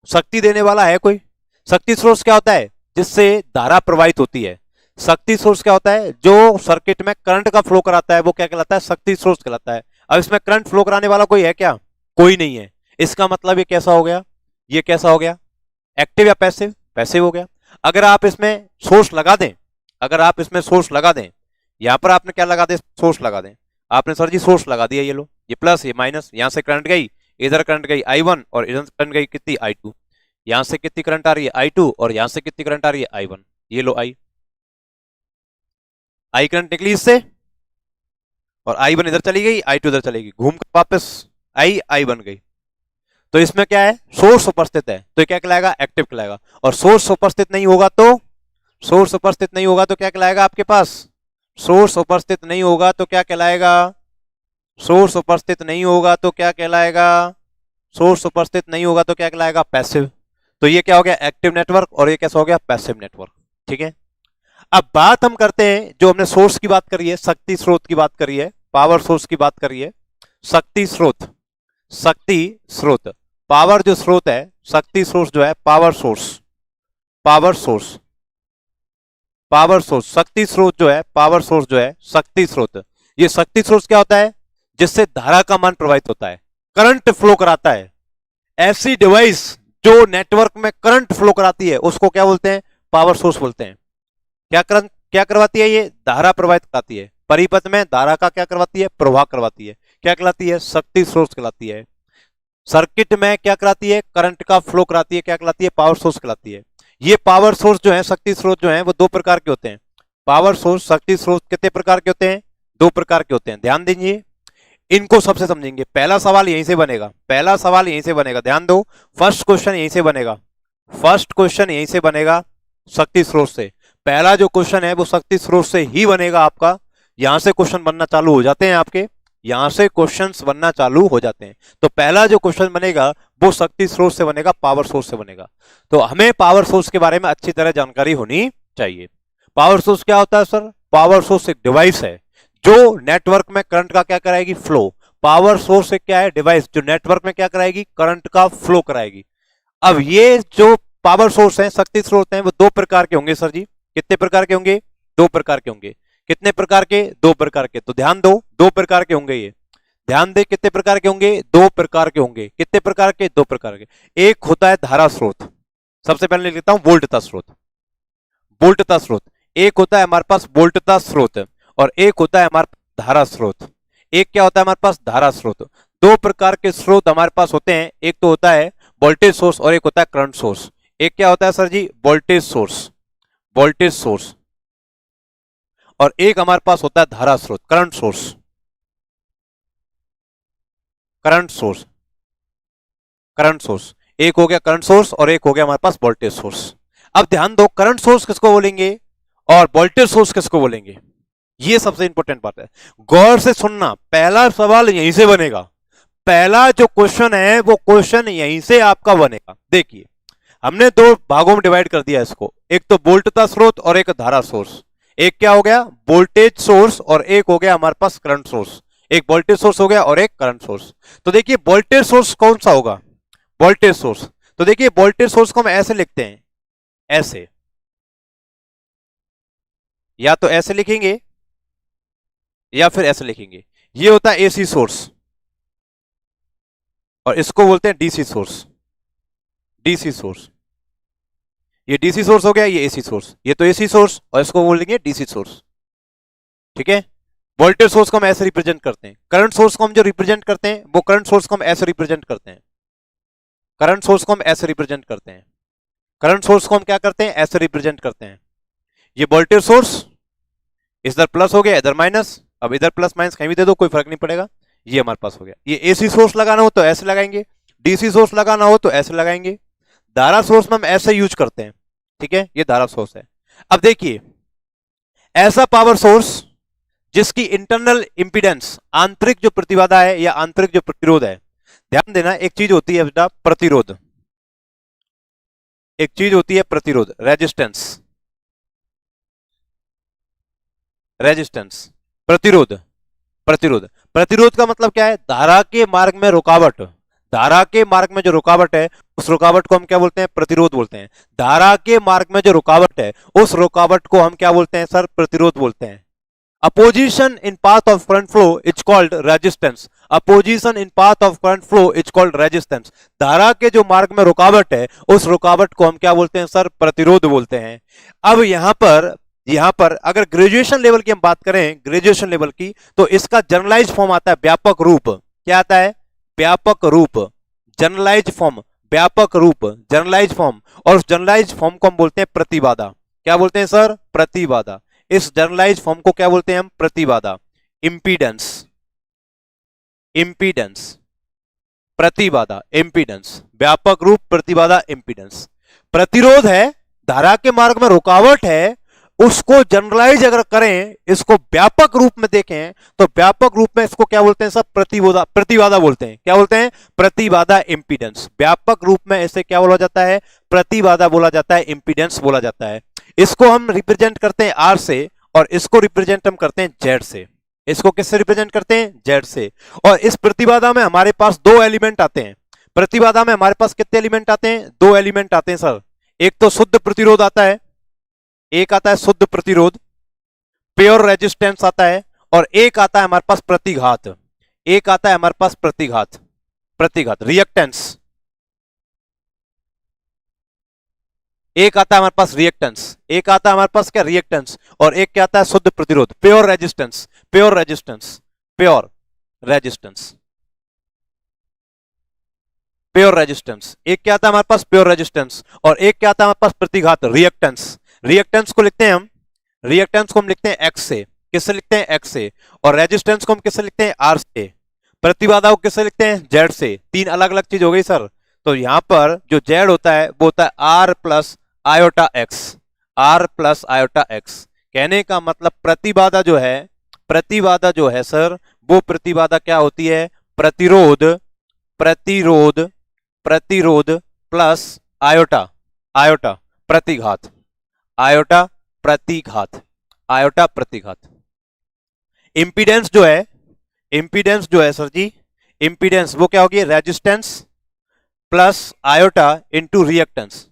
शक्ति देने वाला है कोई? शक्ति सोर्स क्या होता है? जिससे धारा प्रवाहित होती है। शक्ति सोर्स क्या होता है? जो सर्किट में करंट का फ्लो कराता है वो क्या कहलाता है? शक्ति सोर्स कहलाता है। अब इसमें करंट फ्लो कराने वाला कोई है क्या? कोई नहीं है। इसका मतलब ये कैसा हो गया? ये कैसा हो गया? एक्टिव या पैसिव? पैसिव हो गया। अगर आप इसमें सोर्स लगा दें, अगर आप इसमें सोर्स लगा दें, यहां पर आपने क्या लगा दे? सोर्स लगा दें। आपने सर जी सोर्स लगा दिया, ये लो, ये प्लस ये माइनस, यहां से करंट गई, इधर करंट गई I1 और इधर करंट गई कितनी? I2। यहां से कितनी करंट आ रही है? I2 और यहां से कितनी करंट आ रही है? I1। ये लो I करंट निकली इससे और I1 इधर चली गई, I2 इधर चली गई, घूम कर वापस I बन गई। तो इसमें क्या है? सोर्स उपस्थित है, तो क्या कहलाएगा? एक्टिव कहलाएगा। और सोर्स उपस्थित नहीं होगा तो, सोर्स उपस्थित नहीं होगा तो क्या कहलाएगा आपके पास? सोर्स उपस्थित नहीं होगा तो क्या कहलाएगा? सोर्स उपस्थित नहीं होगा तो क्या कहलाएगा? सोर्स उपस्थित नहीं होगा तो क्या कहलाएगा? पैसिव। तो ये क्या हो गया? एक्टिव नेटवर्क, और ये कैसा हो गया? पैसिव नेटवर्क, ठीक है। अब बात हम करते हैं, जो हमने सोर्स की बात करी है, शक्ति स्रोत की बात करी है, पावर सोर्स की बात करी है, शक्ति स्रोत, शक्ति स्रोत, पावर जो स्रोत है, शक्ति सोर्स जो है power source, power source, power source, शक्ति स्रोत जो है पावर सोर्स जो है शक्ति स्रोत। ये शक्ति सोर्स क्या होता है? जिससे धारा का मान प्रवाहित होता है, करंट फ्लो कराता है। ऐसी डिवाइस जो नेटवर्क में करंट फ्लो कराती है उसको क्या बोलते हैं? पावर सोर्स बोलते हैं। क्या करवाती है? ये धारा प्रवाहित कराती है, परिपथ में धारा का क्या करवाती है? प्रवाह करवाती है। क्या कहलाती है? शक्ति सोर्स कहलाती है। सर्किट में क्या कराती है? करंट का फ्लो कराती है, क्या कहलाती है? पावर सोर्स कहलाती है। ये पावर सोर्स जो है, शक्ति स्रोत जो है, वो दो प्रकार के होते हैं। पावर सोर्स, शक्ति स्रोत कितने प्रकार के होते हैं? दो प्रकार के होते हैं। ध्यान दीजिए, इनको सबसे समझेंगे। पहला सवाल यहीं से बनेगा, पहला सवाल यहीं से बनेगा, ध्यान दो। फर्स्ट क्वेश्चन यहीं से बनेगा, फर्स्ट क्वेश्चन यहीं से बनेगा, शक्ति स्रोत से। पहला जो क्वेश्चन है वो शक्ति स्रोत से ही बनेगा आपका। यहां से क्वेश्चन बनना चालू हो जाते हैं आपके, यहां से क्वेश्चंस बनना चालू हो जाते हैं। तो पहला जो क्वेश्चन बनेगा वो शक्ति स्रोत से बनेगा, पावर सोर्स से बनेगा। तो हमें पावर सोर्स के बारे में अच्छी तरह जानकारी होनी चाहिए। पावर सोर्स क्या होता है सर? पावर सोर्स एक डिवाइस है जो नेटवर्क में करंट का क्या कराएगी? फ्लो। पावर सोर्स एक क्या है? डिवाइस जो नेटवर्क में क्या कराएगी? करंट का फ्लो कराएगी। अब ये जो पावर सोर्स हैं, शक्ति स्रोत हैं, वो दो प्रकार के होंगे सर जी। कितने प्रकार के होंगे? दो प्रकार के होंगे। कितने प्रकार के? दो प्रकार के। तो ध्यान दो, दो प्रकार के होंगे ये। ध्यान दे, कितने प्रकार के होंगे? दो प्रकार के होंगे। कितने प्रकार के? दो प्रकार के। एक होता है धारा स्रोत, सबसे पहले लिख लेता हूं वोल्टता स्रोत। वोल्टता स्रोत एक होता है हमारे पास, वोल्टता स्रोत, और एक होता है हमारे पास धारा स्रोत। एक क्या होता है हमारे पास? धारा स्रोत। दो प्रकार के स्रोत हमारे पास होते हैं, एक तो होता है वोल्टेज सोर्स और एक होता है करंट सोर्स। एक क्या होता है सर जी? वोल्टेज सोर्स, वोल्टेज सोर्स, और एक हमारे पास होता है धारा स्रोत, current source, current source, current source. एक हो गया करंट सोर्स और एक हो गया हमारे पास वोल्टेज सोर्स। अब ध्यान दो, करंट सोर्स किसको बोलेंगे और वोल्टेज सोर्स किसको बोलेंगे, ये सबसे इंपॉर्टेंट बात है। गौर से सुनना, पहला सवाल यहीं से बनेगा। पहला जो क्वेश्चन है वो क्वेश्चन यहीं से आपका बनेगा। देखिए, हमने दो भागों में डिवाइड कर दिया इसको, एक तो वोल्टता स्रोत और एक धारा सोर्स। एक क्या हो गया? वोल्टेज सोर्स, और एक हो गया हमारे पास करंट सोर्स। एक वोल्टेज सोर्स हो गया और एक करंट सोर्स। तो देखिए वोल्टेज सोर्स कौन सा होगा? Voltage source. तो देखिए वोल्टेज सोर्स को हम ऐसे लिखते हैं, ऐसे, या तो ऐसे लिखेंगे या फिर ऐसे लिखेंगे। ये होता है एसी सोर्स, और इसको बोलते हैं डीसी सोर्स। डीसी सोर्स, ये डीसी सोर्स हो गया, ये एसी सोर्स। ये तो एसी सोर्स और इसको बोलेंगे डीसी सोर्स। ठीक है। वोल्टेज सोर्स को हम ऐसे रिप्रेजेंट करते हैं। करंट सोर्स को हम जो रिप्रेजेंट करते हैं वो करंट सोर्स को हम ऐसे रिप्रेजेंट करते हैं। करंट सोर्स को हम ऐसे रिप्रेजेंट करते हैं। करंट सोर्स को हम क्या करते हैं? ऐसे रिप्रेजेंट करते हैं। ये वोल्टेज सोर्स, इधर प्लस हो गया, इधर माइनस। अब इधर प्लस माइनस कहीं भी दे दो, कोई फर्क नहीं पड़ेगा। ये हमारे पास हो गया। ये एसी सोर्स लगाना हो तो ऐसे लगाएंगे, डीसी सोर्स लगाना हो तो ऐसे लगाएंगे। धारा सोर्स में हम ऐसे यूज करते हैं। ठीक है, ये धारा सोर्स है। अब देखिए, ऐसा पावर सोर्स जिसकी इंटरनल इंपीडेंस, आंतरिक जो प्रतिबाधा है या आंतरिक जो प्रतिरोध है, ध्यान देना, एक चीज होती है बेटा प्रतिरोध, एक चीज होती है प्रतिरोध, रेजिस्टेंस, रेजिस्टेंस, प्रतिरोध, प्रतिरोध। प्रतिरोध का मतलब क्या है? धारा के मार्ग में रुकावट। धारा के मार्ग में जो रुकावट है उस रुकावट को हम क्या बोलते हैं? प्रतिरोध बोलते हैं। धारा के मार्ग में जो रुकावट है उस रुकावट को हम क्या बोलते हैं सर? प्रतिरोध बोलते हैं। Opposition in path of current flow is called resistance. Opposition in path of current flow is called resistance. धारा के जो मार्ग में रुकावट है उस रुकावट को हम क्या बोलते हैं सर? प्रतिरोध बोलते हैं। अब यहां पर अगर ग्रेजुएशन लेवल की हम बात करें, ग्रेजुएशन लेवल की, तो इसका जनरलाइज फॉर्म आता है व्यापक रूप। क्या आता है? व्यापक रूप, जनरलाइज फॉर्म, व्यापक रूप, जनरलाइज फॉर्म। और उस जनरलाइज फॉर्म को हम बोलते हैं प्रतिबाधा। क्या बोलते हैं सर? प्रतिबाधा। इस जनरलाइज फॉर्म को क्या बोलते हैं हम? प्रतिबाधा। इंपीडेंस, इंपीडेंस, प्रतिबाधा, इंपीडेंस, व्यापक रूप, प्रतिबाधा, इंपीडेंस। प्रतिरोध है, धारा के मार्ग में रुकावट है, उसको जनरलाइज अगर करें, इसको व्यापक रूप में देखें तो व्यापक रूप में इसको क्या बोलते हैं सब? प्रतिबाधा, प्रतिबाधा बोलते हैं। क्या बोलते हैं? प्रतिबाधा, इंपीडेंस। व्यापक रूप में इसे क्या बोला जाता है? प्रतिबाधा बोला जाता है, इंपीडेंस बोला जाता है। इसको हम रिप्रेजेंट करते हैं आर से, और इसको रिप्रेजेंट हम करते हैं जेड से। इसको किससे रिप्रेजेंट करते हैं? जेड से। और इस प्रतिबाधा में हमारे पास दो एलिमेंट आते हैं। प्रतिबाधा में हमारे पास कितने एलिमेंट आते हैं? दो एलिमेंट आते हैं सर। एक तो शुद्ध प्रतिरोध आता है, एक आता है शुद्ध प्रतिरोध, प्योर रेजिस्टेंस आता है, और एक आता है हमारे पास प्रतिघात। एक आता है हमारे पास प्रतिघात, प्रतिघात, रिएक्टेंस। एक आता है हमारे पास रिएक्टेंस, एक आता है हमारे पास क्या? रिएक्टेंस। और एक क्या आता है? शुद्ध प्रतिरोध, pure resistance, pure resistance, pure resistance, pure resistance. एक क्या आता है हमारे पास? Pure resistance. और एक क्या आता है हमारे पास? प्रतिघात, रिएक्टेंस। रिएक्टेंस को लिखते हैं हम, रिएक्टेंस को हम लिखते हैं एक्स से। किससे लिखते हैं? एक्स से। और रेजिस्टेंस को हम किससे लिखते हैं? आर से। प्रतिबाधा को किससे लिखते हैं? जेड से। तीन अलग अलग चीज हो गई सर। तो यहां पर जो जेड होता है वो होता है R plus iota X, R plus iota X. कहने का मतलब प्रतिबाधा जो है, प्रतिबाधा जो है सर, वो प्रतिबाधा क्या होती है? प्रतिरोध, प्रतिरोध, प्रतिरोध प्लस आयोटा, आयोटा प्रतिघात, आयोटा प्रतिघात, आयोटा प्रतिघात। इंपीडेंस जो है, इंपीडेंस जो है सर जी, इंपीडेंस वो क्या होगी? Resistance plus iota into reactance.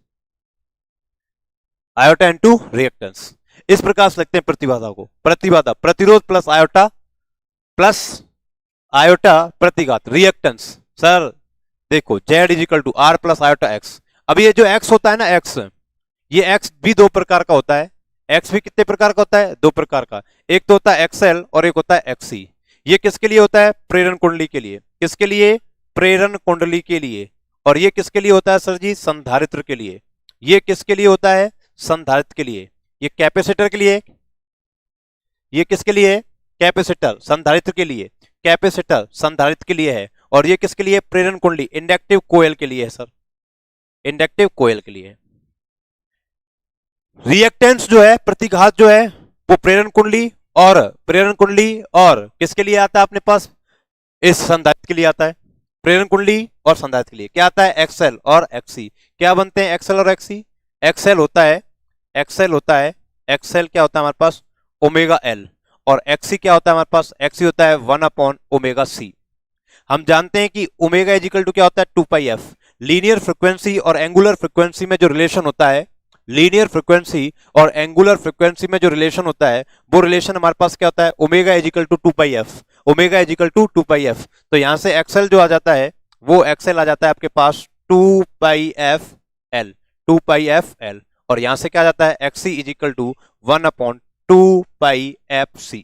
Iota into reactance. इस प्रकार से लिखते हैं प्रतिबाधा को, प्रतिबाधा प्रतिरोध प्लस आयोटा प्रतिघात रिएक्टेंस। सर देखो Z equal to R plus iota X. अब ये जो x होता है ना, x, ये x भी दो प्रकार का होता है। x भी कितने प्रकार का होता है? दो प्रकार का। एक तो होता है XL और एक होता है XC। ये किसके लिए होता है? प्रेरण कुंडली के लिए। किसके लिए? प्रेरण कुंडली के लिए। और ये किसके लिए होता है सर जी? संधारित्र के लिए। ये किसके लिए होता है? संधारित्र के लिए। ये कैपेसिटर के लिए। ये किसके लिए? कैपेसिटर संधारित्र के लिए। कैपेसिटर संधारित्र के लिए है। और ये किसके लिए? प्रेरण कुंडली इंडक्टिव कोयल के लिए है सर, इंडक्टिव कोयल के लिए। रिएक्टेंस जो है, प्रतिघात जो है, वो प्रेरण कुंडली और किसके लिए आता है अपने पास? इस संधारित्र के लिए आता है। प्रेरण कुंडली और संधारित्र के लिए क्या आता है? एक्सएल और एक्सी। क्या बनते हैं एक्सएल और एक्सी? एक्सएल होता है एक्सएल क्या होता है हमारे पास? Omega L. और एक्सी क्या होता है हमारे पास? एक्सी होता है 1/ओमेगा सी। हम जानते हैं कि ओमेगा इजिकल टू क्या होता है? 2πf। लीनियर फ्रीक्वेंसी और एंगुलर फ्रीक्वेंसी में जो रिलेशन होता है, लीनियर फ्रीक्वेंसी और एंगुलर फ्रीक्वेंसी में जो रिलेशन होता है, वो रिलेशन हमारे पास क्या होता है? Omega equal to 2πf। Omega equal to 2πf। तो यहां से एक्सएल जो आ जाता है, वो एक्सएल आ जाता है आपके पास 2πfl, 2πfl। और यहां से क्या आ जाता है? X C equal to 1/2πfc,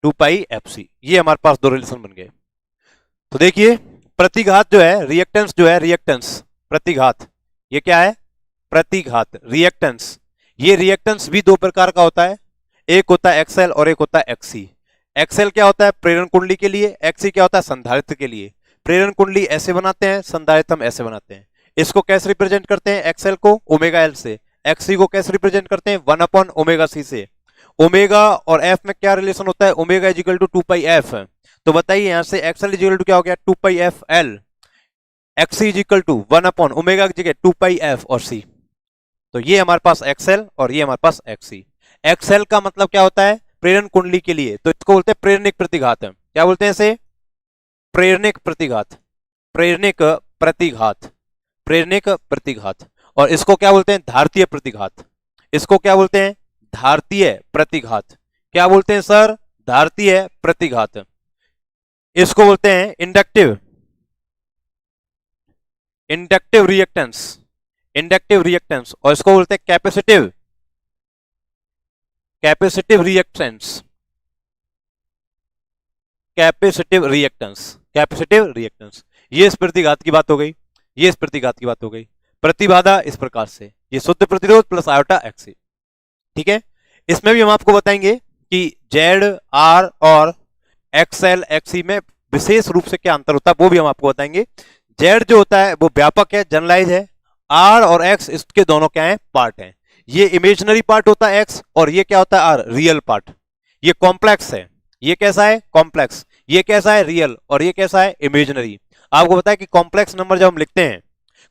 2πfc। ये हमारे पास दो रिलेशन बन गए। तो देखिए प्रतिघात जो है, रिएक्टेंस जो है, रिएक्टेंस प्रतिघात, ये क्या है? प्रतिघात रिएक्टेंस। ये रिएक्टेंस भी दो प्रकार का होता है। एक होता है एक्सएल और एक होता है एक्सी। एक्सएल क्या होता है? प्रेरण कुंडली के लिए। एक्सी क्या होता है? संधारित्र के लिए। प्रेरण कुंडली ऐसे बनाते हैं, संधारित्र हम ऐसे बनाते हैं। इसको कैसे रिप्रेजेंट करते हैं? एक्सएल को ओमेगा एल से। एक्सी को कैसे रिप्रेजेंट करते हैं? 1/ओमेगा सी से। ओमेगा और एफ में क्या रिलेशन होता है? Omega equal to 2πf। तो बताइए यहां से एक्सएल इजिकल टू क्या हो गया? 2πfl। एक्सी इजिकल टू 1/ओमेगा की जगह 2πf और सी। तो ये हमारे पास एक्सएल और ये हमारे पास एक्सी। एक्सएल का मतलब क्या होता है? प्रेरण कुंडली के लिए। तो इसको बोलते हैं प्रेरणिक प्रतिघात। क्या बोलते हैं इसे? प्रेरणिक प्रतिघात, प्रेरणिक प्रतिघात, प्रेरणिक प्रतिघात। और इसको क्या बोलते हैं? धारतीय प्रतिघात। इसको क्या बोलते हैं? धारतीय प्रतिघात। क्या बोलते हैं सर? धारतीय प्रतिघात। इसको बोलते हैं inductive, inductive reactance, inductive reactance. और इसको बोलते हैं capacitive, capacitive reactance, capacitive reactance, capacitive reactance. ये इस प्रतिघात की बात हो गई, ये इस प्रतिघात की बात हो गई। प्रतिबाधा इस प्रकार से, ये शुद्ध प्रतिरोध प्लस आयोटा एक्सी। ठीक है, इसमें भी हम आपको बताएंगे कि जेड आर और एक्सएल एक्सी में विशेष रूप से क्या अंतर होता है, वो भी हम आपको बताएंगे। जेड जो होता है वो व्यापक है, जनरलाइज है। आर और एक्स इसके दोनों क्या है? पार्ट हैं। ये इमेजिनरी पार्ट होता है एक्स, और ये क्या होता है? R, real part. ये कॉम्प्लेक्स है। ये कैसा है? कॉम्प्लेक्स। ये कैसा है? रियल। और ये कैसा है? इमेजिनरी। आपको पता है कि कॉम्प्लेक्स नंबर जब हम लिखते हैं,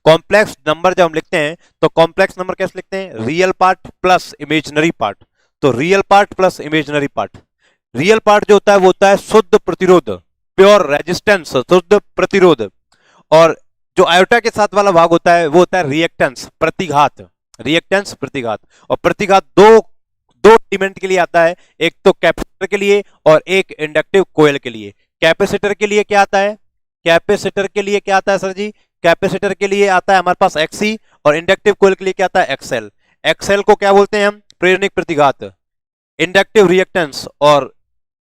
कॉम्प्लेक्स नंबर जब हम लिखते हैं तो कॉम्प्लेक्स नंबर कैसे लिखते हैं? Real part plus imaginary part. तो real part plus imaginary part. Real part जो होता है वो होता है शुद्ध प्रतिरोध, प्योर रेजिस्टेंस, शुद्ध प्रतिरोध। और जो आयोटा के साथ वाला भाग होता है वो होता है रिएक्टेंस, प्रतिघात, रिएक्टेंस प्रतिघात। और प्रतिघात दो एलिमेंट के लिए आता है, एक तो कैपेसिटर के लिए और एक इंडक्टिव कोयल के लिए। कैपेसिटर के लिए क्या आता है? कैपेसिटर के लिए क्या आता है सर जी? कैपेसिटर के लिए आता है हमारे पास एक्सी, और इंडक्टिव कोयल के लिए क्या आता है? एक्सएल। एक्सएल को क्या बोलते हैं हम? प्रेरणिक प्रतिघात, इंडक्टिव रिएक्टेंस। और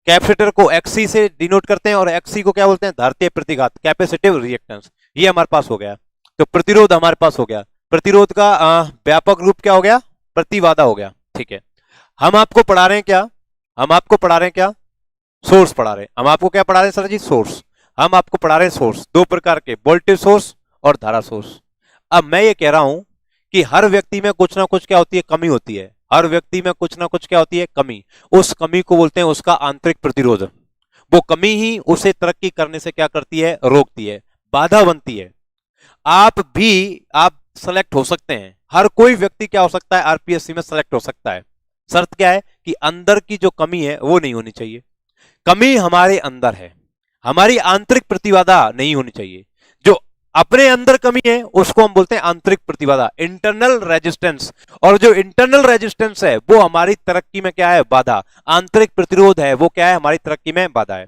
कैपेसिटर को एक्सी से डिनोट करते हैं, और एक्सी को क्या बोलते हैं? धारतीय प्रतिघात, कैपेसिटिव रिएक्टेंस। ये हमारे पास हो गया। तो प्रतिरोध हमारे पास हो गया। प्रतिरोध का व्यापक रूप क्या हो गया? प्रतिबाधा हो गया। ठीक है, हम आपको पढ़ा रहे हैं क्या? हम आपको पढ़ा रहे हैं क्या? सोर्स पढ़ा रहे हैं। हम आपको क्या पढ़ा रहे हैं सर जी? सोर्स। हम आपको पढ़ा रहे हैं सोर्स, दो प्रकार के, वोल्टेज सोर्स और धारा सोर्स। अब मैं ये कह रहा हूं कि हर व्यक्ति में कुछ ना कुछ क्या होती है? कमी होती है। हर व्यक्ति में कुछ ना कुछ क्या होती है? कमी। उस कमी को बोलते हैं उसका आंतरिक प्रतिरोध। वो कमी ही उसे तरक्की करने से क्या करती है? रोकती है, बाधा बनती है। आप सेलेक्ट हो सकते हैं, हर कोई व्यक्ति क्या हो सकता है? आरपीएससी में सेलेक्ट हो सकता है। शर्त क्या है? कि अंदर की जो कमी है वो नहीं होनी चाहिए। कमी हमारे अंदर है, हमारी आंतरिक प्रतिबाधा नहीं होनी चाहिए। जो अपने अंदर कमी है उसको हम बोलते हैं आंतरिक प्रतिबाधा, इंटरनल रेजिस्टेंस। और जो इंटरनल रेजिस्टेंस है वो हमारी तरक्की में क्या है, बाधा। आंतरिक प्रतिरोध है वो क्या है, हमारी तरक्की में बाधा है।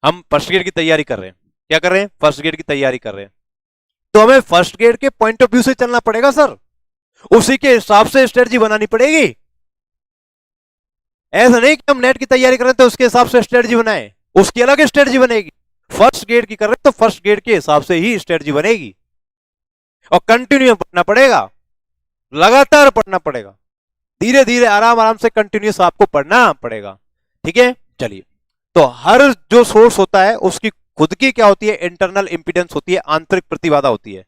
हम फर्स्ट ग्रेड की तैयारी कर रहे हैं, क्या कर रहे हैं, फर्स्ट ग्रेड की तैयारी कर रहे हैं, तो हमें फर्स्ट ग्रेड के पॉइंट ऑफ व्यू से चलना पड़ेगा सर, उसी के हिसाब से स्ट्रेटजी बनानी पड़ेगी। ऐसा नहीं कि हम नेट की तैयारी कर रहे हैं तो उसके हिसाब से स्ट्रेटजी बनाए, उसकी अलग स्ट्रेटजी बनेगी। फर्स्ट ग्रेड की कर रहे हैं तो फर्स्ट ग्रेड के हिसाब से ही स्ट्रेटजी बनेगी, और कंटिन्यू पढ़ना पड़ेगा, लगातार पढ़ना पड़ेगा, धीरे धीरे आराम आराम से कंटिन्यूस आपको पढ़ना पड़ेगा। ठीक है, चलिए। तो हर जो सोर्स होता है उसकी खुद की क्या होती है, इंटरनल इंपीडेंस होती है, आंतरिक प्रतिबाधा होती है।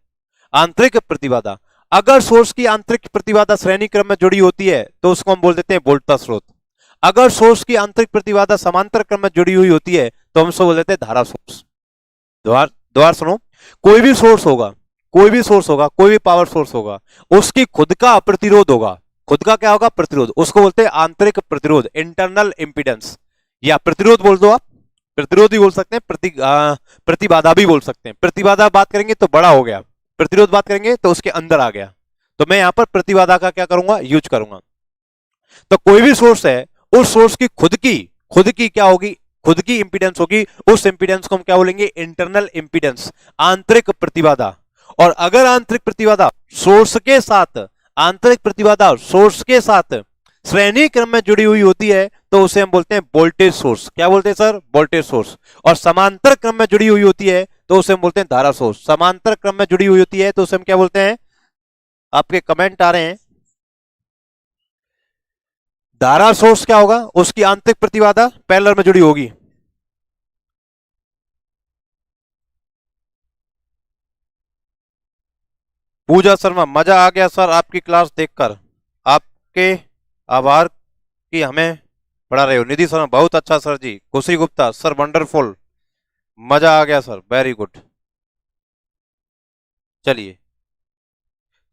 आंतरिक प्रतिबाधा, अगर सोर्स की आंतरिक प्रतिबाधा श्रेणी क्रम में जुड़ी होती है तो उसको हम बोल देते हैं वोल्टता स्रोत। अगर सोर्स की आंतरिक प्रतिबाधा समांतर क्रम में जुड़ी हुई होती है तो हम उसको बोल देते हैं धारा सोर्स। दोबारा सुनो, कोई भी सोर्स होगा, कोई भी सोर्स होगा, कोई भी पावर सोर्स होगा, उसकी खुद का प्रतिरोध होगा, खुद का क्या होगा, प्रतिरोध, उसको बोलते हैं आंतरिक प्रतिरोध, इंटरनल इंपीडेंस, या प्रतिरोध बोल दो आप, प्रतिरोध भी बोल सकते हैं, प्रतिबाधा भी बोल सकते हैं। प्रतिबाधा बात करेंगे तो बड़ा हो गया, प्रतिरोध बात करेंगे तो उसके अंदर आ गया, तो मैं यहां पर प्रतिबाधा का क्या करूंगा, यूज करूंगा। तो कोई भी सोर्स है, उस सोर्स की खुद की क्या होगी, खुद की इंपीडेंस होगी, उस इंपीडेंस को हम क्या बोलेंगे, इंटरनल इंपीडेंस, आंतरिक प्रतिबाधा। और अगर आंतरिक प्रतिबाधा सोर्स के साथ, आंतरिक प्रतिबाधा सोर्स के साथ श्रेणी क्रम में जुड़ी हुई होती है तो उसे हम बोलते हैं वोल्टेज सोर्स। क्या बोलते हैं सर, वोल्टेज सोर्स। और समांतर क्रम में जुड़ी हुई होती है तो उसे हम बोलते हैं धारा सोर्स। समांतर क्रम में जुड़ी हुई होती है तो उसे हम क्या बोलते हैं, आपके कमेंट आ रहे हैं, धारा सोर्स क्या होगा, उसकी आंतरिक प्रतिबाधा पैरेलल में जुड़ी होगी। पूजा शर्मा, मजा आ गया सर आपकी क्लास देखकर, आपके आभार कि हमें पढ़ा रहे हो। निधि शर्मा, बहुत अच्छा सर जी। खुशी गुप्ता, सर वंडरफुल, मजा आ गया सर, वेरी गुड। चलिए,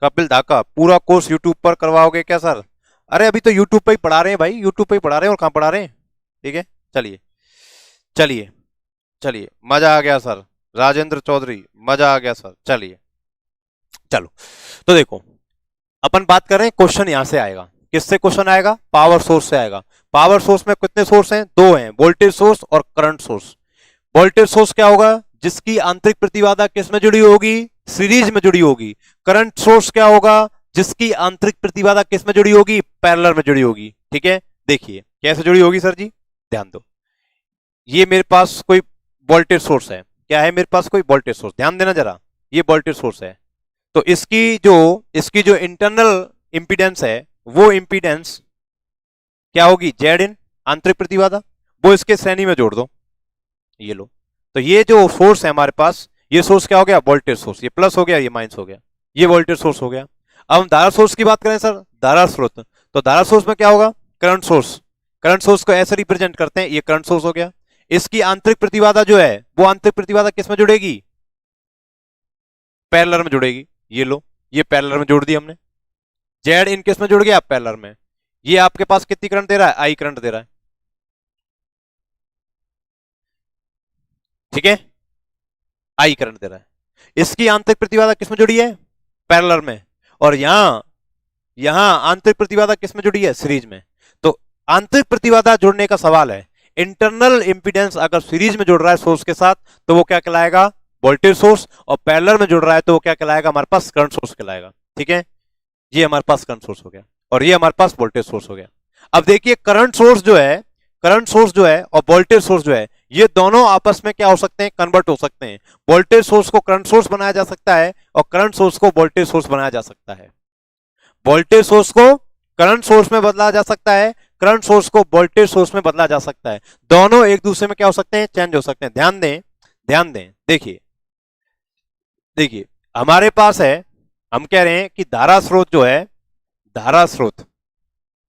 कपिल धाका, पूरा कोर्स यूट्यूब पर करवाओगे क्या सर? अरे अभी तो यूट्यूब पे ही पढ़ा रहे हैं भाई, यूट्यूब पे ही पढ़ा रहे हैं, और कहाँ पढ़ा रहे हैं। ठीक है, चलिए चलिए चलिए, मजा आ गया सर। राजेंद्र चौधरी, मजा आ गया सर। चलिए, चलो, तो देखो, अपन बात कर रहे हैं, क्वेश्चन यहां से आएगा, किससे क्वेश्चन आएगा, पावर सोर्स से आएगा। पावर सोर्स में कितने सोर्स हैं, दो हैं, वोल्टेज सोर्स और करंट सोर्स। वोल्टेज सोर्स क्या होगा, जिसकी आंतरिक प्रतिबाधा किस में जुड़ी होगी, सीरीज में जुड़ी होगी। करंट सोर्स क्या होगा, जिसकी आंतरिक प्रतिबाधा किस में जुड़ी होगी, पैरेलल में जुड़ी होगी। ठीक है, देखिए कैसे जुड़ी होगी सर जी, ध्यान दो। ये मेरे पास कोई वोल्टेज सोर्स है, क्या है मेरे पास, कोई वोल्टेज सोर्स, ध्यान देना जरा, ये वोल्टेज सोर्स है। तो इसकी जो इंटरनल इंपीडेंस है, वो इंपीडेंस क्या होगी, जेड इन, आंतरिक प्रतिबाधा, वो इसके श्रेणी में जोड़ दो, ये लो। तो ये जो सोर्स है हमारे पास, ये सोर्स क्या हो गया, वोल्टेज सोर्स, ये प्लस हो गया, ये माइनस हो गया, ये वोल्टेज सोर्स हो गया। अब हम धारा सोर्स की बात करें सर, धारा स्रोत, तो धारा सोर्स में क्या होगा, करंट सोर्स। करंट सोर्स को ऐसे रिप्रेजेंट करते हैं, ये करंट सोर्स हो गया। इसकी आंतरिक प्रतिबाधा जो है, वो आंतरिक प्रतिबाधा किस में जुड़ेगी, पैरेलल में जुड़ेगी, ये लो, ये पैरेलल में जोड़ दी हमने। जेड इन किस में जुड़ गया, पैरेलल में। ये आपके पास कितनी करंट दे रहा है, आई करंट दे रहा है। ठीक है, आई करंट दे रहा है। इसकी आंतरिक प्रतिबाधा किसमें जुड़ी है, पैरेलल में। और यहां आंतरिक प्रतिबाधा किसमें जुड़ी है, सीरीज में। तो आंतरिक प्रतिबाधा जुड़ने का सवाल है, इंटरनल इंपीडेंस अगर सीरीज में जुड़ रहा है सोर्स के साथ तो वो क्या कहलाएगा, वोल्टेज सोर्स, और पैरेलल में जुड़ रहा है तो वो क्या कहलाएगा, हमारे पास करंट सोर्स कहलाएगा। ठीक है, ये हमारे पास करंट सोर्स हो गया, और ये हमारे पास वोल्टेज सोर्स हो गया। अब देखिए, करंट सोर्स जो है और वोल्टेज सोर्स जो है, ये दोनों आपस में क्या हो सकते हैं, कन्वर्ट हो सकते हैं। वोल्टेज सोर्स को करंट सोर्स बनाया जा सकता है और करंट सोर्स को वोल्टेज सोर्स बनाया जा सकता है। वोल्टेज सोर्स को करंट सोर्स में बदला जा सकता है, करंट सोर्स को वोल्टेज सोर्स में बदला जा सकता है। दोनों एक दूसरे में क्या हो सकते हैं, चेंज हो सकते हैं। ध्यान दें, देखिए देखिए, हमारे पास है, हम कह रहे हैं कि धारा स्रोत जो है, धारा स्रोत,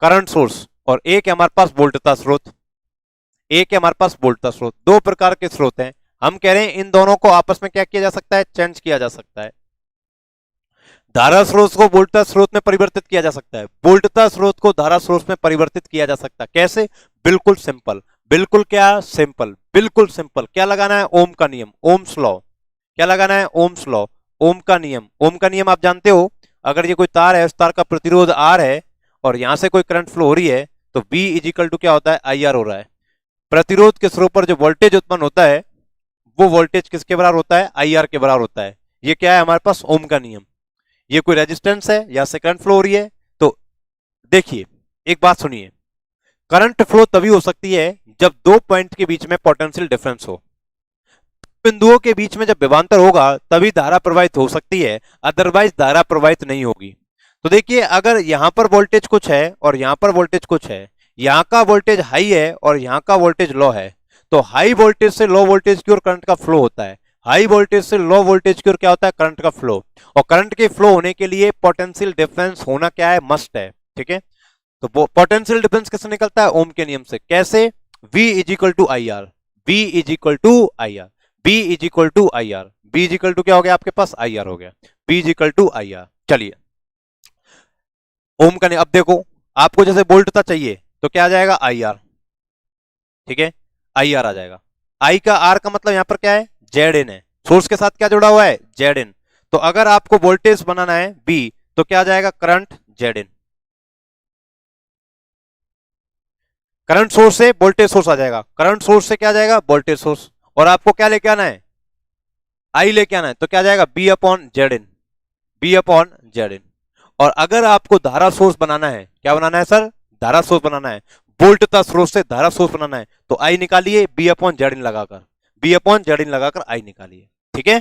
करंट सोर्स, और एक है हमारे पास वोल्टता स्रोत, एक है हमारे पास वोल्टता स्रोत। दो प्रकार के स्रोत हैं, हम कह रहे हैं इन दोनों को आपस में क्या किया जा सकता है, चेंज किया जा सकता है। धारा स्रोत को वोल्टता स्रोत में परिवर्तित किया जा सकता है, वोल्टता स्रोत को धारा स्रोत में परिवर्तित किया जा सकता है। कैसे, बिल्कुल सिंपल, बिल्कुल क्या सिंपल, बिल्कुल सिंपल। क्या लगाना है, ओम का नियम, ओम्स लॉ। क्या लगाना है, ओम्स लॉ। ओम का नियम, ओम का नियम आप जानते हो, अगर ये कोई तार है, उस तार का प्रतिरोध R है और यहां से कोई करंट फ्लो हो रही है, तो V इज इक्वल टू क्या होता है, IR हो रहा है। प्रतिरोध के स्रोत पर जो वोल्टेज उत्पन्न होता है, वो वोल्टेज किसके बराबर होता है, IR के बराबर होता है। ये क्या है हमारे पास, ओम का नियम। ये कोई रेजिस्टेंस है, यहाँ से करंट फ्लो हो रही है, तो देखिए एक बात सुनिए, करंट फ्लो तभी हो सकती है जब दो पॉइंट के बीच में पोटेंशियल डिफरेंस हो। बिंदुओं के बीच में जब विभवांतर होगा तभी धारा प्रवाहित हो सकती है, अदरवाइज धारा प्रवाहित नहीं होगी। तो देखिए अगर यहां पर वोल्टेज कुछ है और यहां पर वोल्टेज कुछ है, यहां का वोल्टेज हाई है और यहां का वोल्टेज लो है, तो हाई वोल्टेज से लो वोल्टेज की ओर करंट का फ्लो होता है, हाई वोल्टेज से लो वोल्टेज की ओर क्या होता है, करंट का फ्लो। और करंट के फ्लो होने के लिए पोटेंशियल डिफरेंस होना क्या है, मस्ट है। ठीक है, तो पोटेंशियल डिफरेंस किससे निकलता है, ओम के नियम से। कैसे, V is equal to I R, V is equal to I R, B is equal to I R, B is equal to क्या हो गया आपके पास, आई आर हो गया, B is equal to I R. चलिए ओम का नियम, अब देखो आपको जैसे वोल्टता चाहिए तो क्या आ जाएगा, आई आर। ठीक है, आई आर आ जाएगा। आई का आर का मतलब यहां पर क्या है, जेड इन है, सोर्स के साथ क्या जुड़ा हुआ है, जेड इन। तो अगर आपको वोल्टेज बनाना है बी, तो क्या आ जाएगा, करंट जेड इन। करंट सोर्स से वोल्टेज सोर्स आ जाएगा, करंट सोर्स से क्या आ जाएगा, वोल्टेज सोर्स। और आपको क्या लेके आना है, आई लेके आना है, तो क्या आ जाएगा, बी अपॉन जेड इन, बी अपॉन जेड इन। और अगर आपको धारा सोर्स बनाना है, क्या बनाना है सर, धारा सोर्स बनाना है, वोल्टता स्रोत से धारा सोर्स बनाना है, तो आई निकालिए बी अपॉन जेड इन लगाकर, बी अपॉन जेड इन लगाकर आई निकालिए। ठीक है,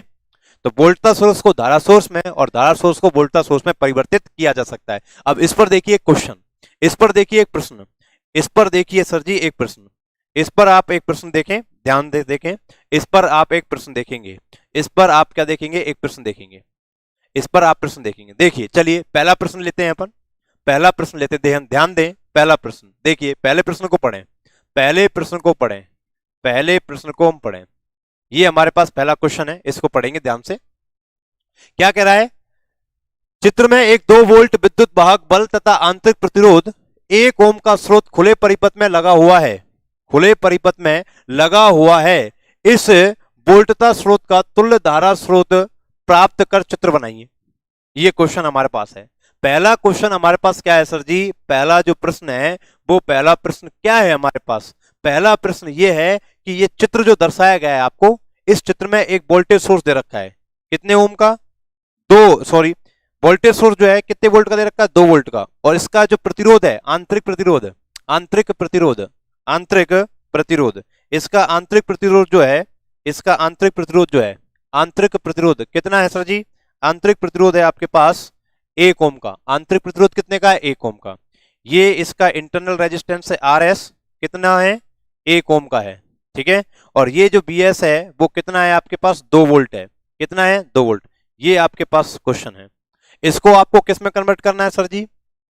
तो वोल्टता सोर्स को धारा सोर्स में और धारा सोर्स को वोल्टता सोर्स में परिवर्तित किया जा सकता है। अब इस पर देखिए क्वेश्चन, इस पर देखिए एक प्रश्न, इस पर देखिए सर जी एक प्रश्न, इस पर आप एक प्रश्न देखें, ध्यान दे देखें, इस पर आप एक प्रश्न देखेंगे, इस पर आप क्या देखेंगे, एक प्रश्न देखेंगे, इस पर आप प्रश्न देखेंगे। देखिए चलिए पहला प्रश्न लेते हैं अपन, पहला प्रश्न लेते हैं, ध्यान दें, पहला प्रश्न देखिए, पहले प्रश्न को पढ़ें, पहले प्रश्न को पढ़ें, पहले प्रश्न को हम पढ़ें। ये हमारे पास पहला क्वेश्चन है, इसको पढ़ेंगे ध्यान से। क्या कह रहा है, चित्र में एक 2 वोल्ट विद्युत वाहक बल तथा आंतरिक प्रतिरोध 1 ओम का स्रोत खुले परिपथ में लगा हुआ है, खुले परिपथ में लगा हुआ है। इस वोल्टता स्रोत का तुल्य धारा स्रोत प्राप्त कर चित्र बनाइए। ये क्वेश्चन हमारे पास है। पहला क्वेश्चन हमारे पास क्या है सर जी, पहला जो प्रश्न है वो पहला प्रश्न क्या है हमारे पास, पहला प्रश्न ये है कि ये चित्र जो दर्शाया गया है आपको, इस चित्र में एक वोल्टेज सोर्स दे रखा है, कितने ओम का, वोल्टेज सोर्स जो है कितने वोल्ट का दे रखा है, 2 वोल्ट का। और इसका जो प्रतिरोध है, आंतरिक प्रतिरोध, आंतरिक प्रतिरोध, आंतरिक प्रतिरोध, इसका आंतरिक प्रतिरोध जो है, इसका आंतरिक प्रतिरोध जो है, आंतरिक प्रतिरोध कितना है सर जी, आंतरिक प्रतिरोध है आपके पास 1 ओम का। आंतरिक प्रतिरोध कितने का है, 1 ओम का। ये इसका इंटरनल रेजिस्टेंस है RS, कितना है, 1 ओम का है। ठीक है, और ये जो BS है वो कितना है आपके पास, 2 वोल्ट है, कितना है, 2 वोल्ट। ये आपके पास क्वेश्चन है। इसको आपको किस में कन्वर्ट करना है सर जी,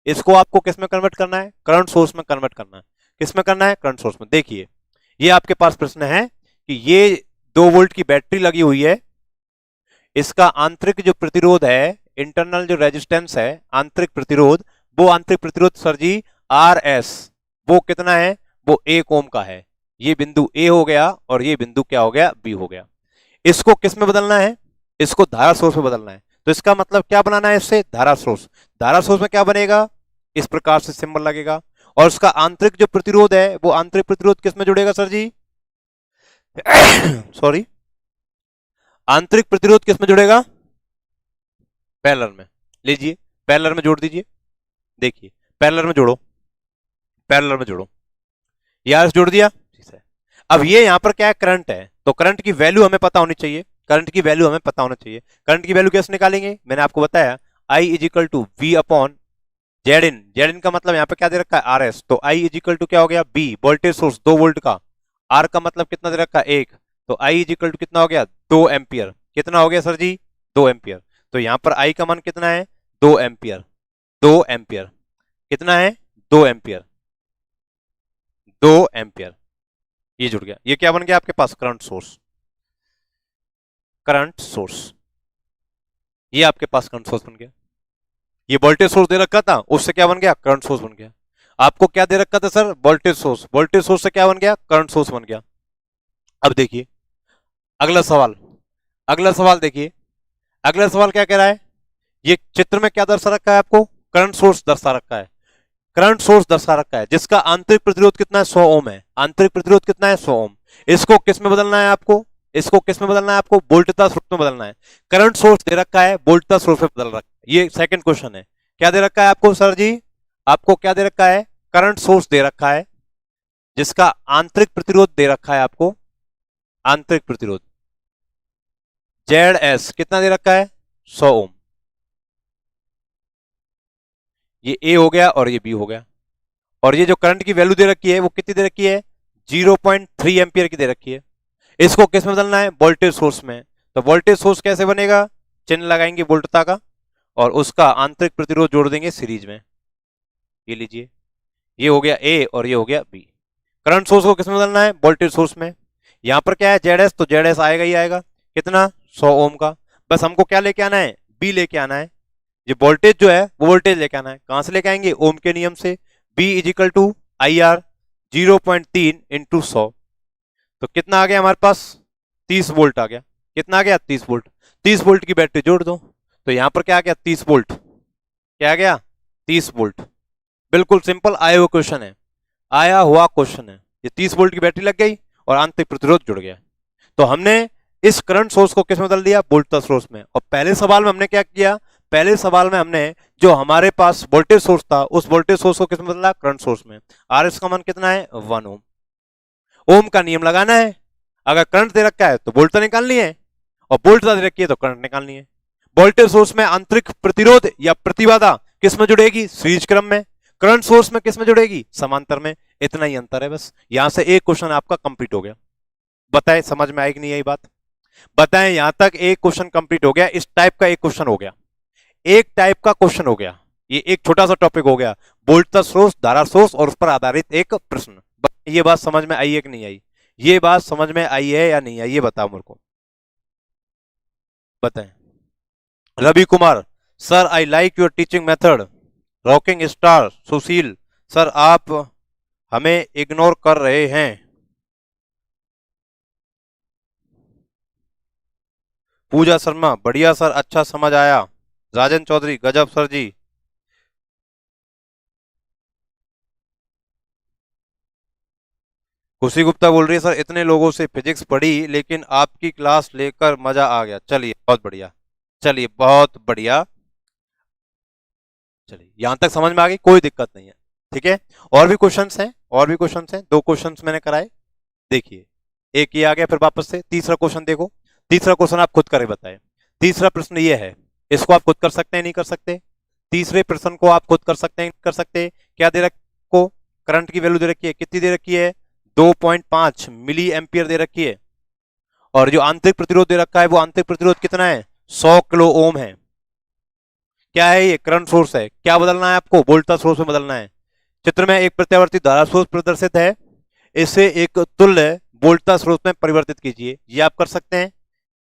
इसको आपको किस में कन्वर्ट करना है, करंट सोर्स में कन्वर्ट करना है। किस में करना है, करंट सोर्स में। देखिए ये आपके पास प्रश्न है कि ये 2 वोल्ट की बैटरी लगी हुई है, इसका आंतरिक जो प्रतिरोध है, इंटरनल जो रेजिस्टेंस है, आंतरिक प्रतिरोध, वो आंतरिक प्रतिरोध सर जी RS, वो कितना है, वो 1 ओम का है। ये बिंदु A हो गया और ये बिंदु क्या हो गया, B हो गया। इसको किस में बदलना है, इसको धारा सोर्स में बदलना है। तो इसका मतलब क्या बनाना है, इससे धारा सोर्स, धारा सोर्स में क्या बनेगा, इस प्रकार से सिंबल लगेगा। और उसका आंतरिक जो प्रतिरोध है, वो आंतरिक प्रतिरोध किस में जुड़ेगा सर जी सॉरी, आंतरिक प्रतिरोध किस में जुड़ेगा, पैरेलल में। लीजिए पैरेलल में जोड़ दीजिए, देखिए पैरेलल में जोड़ो, पैरेलल में जोड़ो, यार जोड़ दिया। अब ये यहां पर क्या है, करंट है, तो करंट की वैल्यू हमें पता होनी चाहिए, करंट की वैल्यू हमें पता होना चाहिए। करंट की वैल्यू कैसे निकालेंगे, मैंने आपको बताया, I is equal to V upon Z in, Z in का मतलब यहाँ पे क्या दे रखा है, RS, तो I इज इक्वल टू क्या हो गया, B वोल्टेज सोर्स 2 वोल्ट का, R का मतलब कितना दे रखा है, 1, तो I इज इक्वल टू कितना हो गया, 2 एम्पियर। कितना हो गया सर जी, 2 एम्पियर। तो यहाँ पर I का मान कितना है, 2 एम्पियर, 2 एम्पियर, कितना है, 2 एम्पियर, 2 एम्पियर। ये जुड़ गया, ये क्या बन गया आपके पास, करंट सोर्स, करंट सोर्स, ये आपके पास करंट सोर्स बन गया। ये वोल्टेज सोर्स दे रखा था, उससे क्या बन गया, करंट सोर्स बन गया। आपको क्या दे रखा था sir, voltage source, voltage source से क्या बन गया, करंट सोर्स बन गया। अब देखिए अगला सवाल, अगला सवाल देखिए, अगला सवाल क्या कह रहा है, ये चित्र में क्या दर्शा रखा है आपको, करंट सोर्स दर्शा रखा है, करंट सोर्स दर्शा रखा है जिसका आंतरिक प्रतिरोध कितना है, 100 ओम है। आंतरिक प्रतिरोध कितना है, 100 ओम। इसको किस में बदलना है आपको, इसको किस में बदलना है आपको, वोल्टता स्रोत में बदलना है। करंट सोर्स दे रखा है, वोल्टता स्रोत में बदल रखा है। ये सेकंड क्वेश्चन है। क्या दे रखा है आपको सर जी, आपको क्या दे रखा है, करंट सोर्स दे रखा है जिसका आंतरिक प्रतिरोध दे रखा है आपको, आंतरिक प्रतिरोध ZS कितना दे रखा है, 100 ओम। ये A हो गया और ये B हो गया। और ये जो करंट की वैल्यू दे रखी है वो कितनी दे रखी है, 0.3 एम्पियर की दे रखी है। इसको किस में बदलना है, वोल्टेज सोर्स में। तो वोल्टेज सोर्स कैसे बनेगा, चिन्ह लगाएंगे वोल्टता का और उसका आंतरिक प्रतिरोध जोड़ देंगे सीरीज में। ये लीजिए, ये हो गया A और ये हो गया B। करंट सोर्स को किस में बदलना है, वोल्टेज सोर्स में। यहां पर क्या है ZS, तो ZS आएगा ही आएगा, कितना, 100 ओम का। बस हमको क्या लेके आना है, B लेके आना है। ये वोल्टेज जो है वो वोल्टेज लेके आना है, कहां से लेके आएंगे, ओम के नियम से। B equal to IR 0.3 into 100, तो कितना आ गया हमारे पास, 30 वोल्ट आ गया। कितना आ गया, 30 वोल्ट। 30 वोल्ट की बैटरी जोड़ दो, तो यहां पर क्या आ गया, 30 वोल्ट। क्या आ गया, 30 वोल्ट। बिल्कुल सिंपल आया हुआ क्वेश्चन है, आया हुआ क्वेश्चन है। ये 30 वोल्ट की बैटरी लग गई और आंतरिक प्रतिरोध जुड़ गया। तो हमने इस करंट सोर्स को किस में बदल दिया, वोल्टेज सोर्स में। और पहले सवाल में हमने क्या किया, पहले सवाल में हमने जो हमारे पास वोल्टेज सोर्स था उस वोल्टेज सोर्स को किस में बदला, करंट सोर्स में। RS का मान कितना है, 1 ओम। ओम का नियम लगाना है, अगर करंट दे रखा है तो वोल्टता निकालनी है और वोल्टता दे रखी है तो करंट निकालनी है। वोल्टेज सोर्स में आंतरिक प्रतिरोध या प्रतिबाधा किस में जुड़ेगी, सीरीज क्रम में। करंट सोर्स में किस में जुड़ेगी, समांतर में। इतना ही अंतर है बस। यहां से एक क्वेश्चन आपका कंप्लीट हो गया। बताएं समझ में आई कि नहीं आई बात, बताएं। यहां तक एक क्वेश्चन कंप्लीट हो गया, इस टाइप का एक क्वेश्चन हो गया, एक टाइप का क्वेश्चन हो गया। ये एक छोटा सा टॉपिक हो गया, वोल्टेज सोर्स, धारा सोर्स और उस पर आधारित एक प्रश्न। ये बात समझ में आई है कि नहीं आई, ये बात समझ में आई है या नहीं आई, ये बताओ मेरे को, बताएं। Ravi Kumar, sir I like your teaching method. Rocking star Sushil, sir आप हमें इग्नोर कर रहे हैं। पूजा शर्मा, बढ़िया सर, अच्छा समझ आया। राजन चौधरी, गजब सर जी। खुशी गुप्ता बोल रही है, सर इतने लोगों से फिजिक्स पढ़ी लेकिन आपकी क्लास लेकर मजा आ गया। चलिए बहुत बढ़िया, चलिए बहुत बढ़िया, चलिए यहां तक समझ में आ गई, कोई दिक्कत नहीं है। ठीक है, और भी क्वेश्चंस हैं, और भी क्वेश्चंस हैं। 2 क्वेश्चंस मैंने कराए, देखिए एक ये आ गया, फिर वापस से तीसरा क्वेश्चन देखो। तीसरा क्वेश्चन आप खुद करके बताएं। तीसरा प्रश्न ये है, इसको आप खुद कर सकते हैं, नहीं कर सकते। तीसरे प्रश्न को आप खुद कर सकते हैं, कर सकते। क्या दे रखो, करंट की वैल्यू दे रखी है, कितनी दे रखी है, 2.5 मिली एम्पियर दे रखी है। और जो आंतरिक प्रतिरोध दे रखा है वो आंतरिक प्रतिरोध कितना है, 100 किलो ओम है। क्या है ये, करंट सोर्स है। क्या बदलना है आपको, वोल्टेज सोर्स में बदलना है। चित्र में एक प्रत्यावर्ती धारा स्रोत प्रदर्शित है, इसे एक तुल्य वोल्टेज स्रोत में परिवर्तित कीजिए। ये आप कर सकते हैं,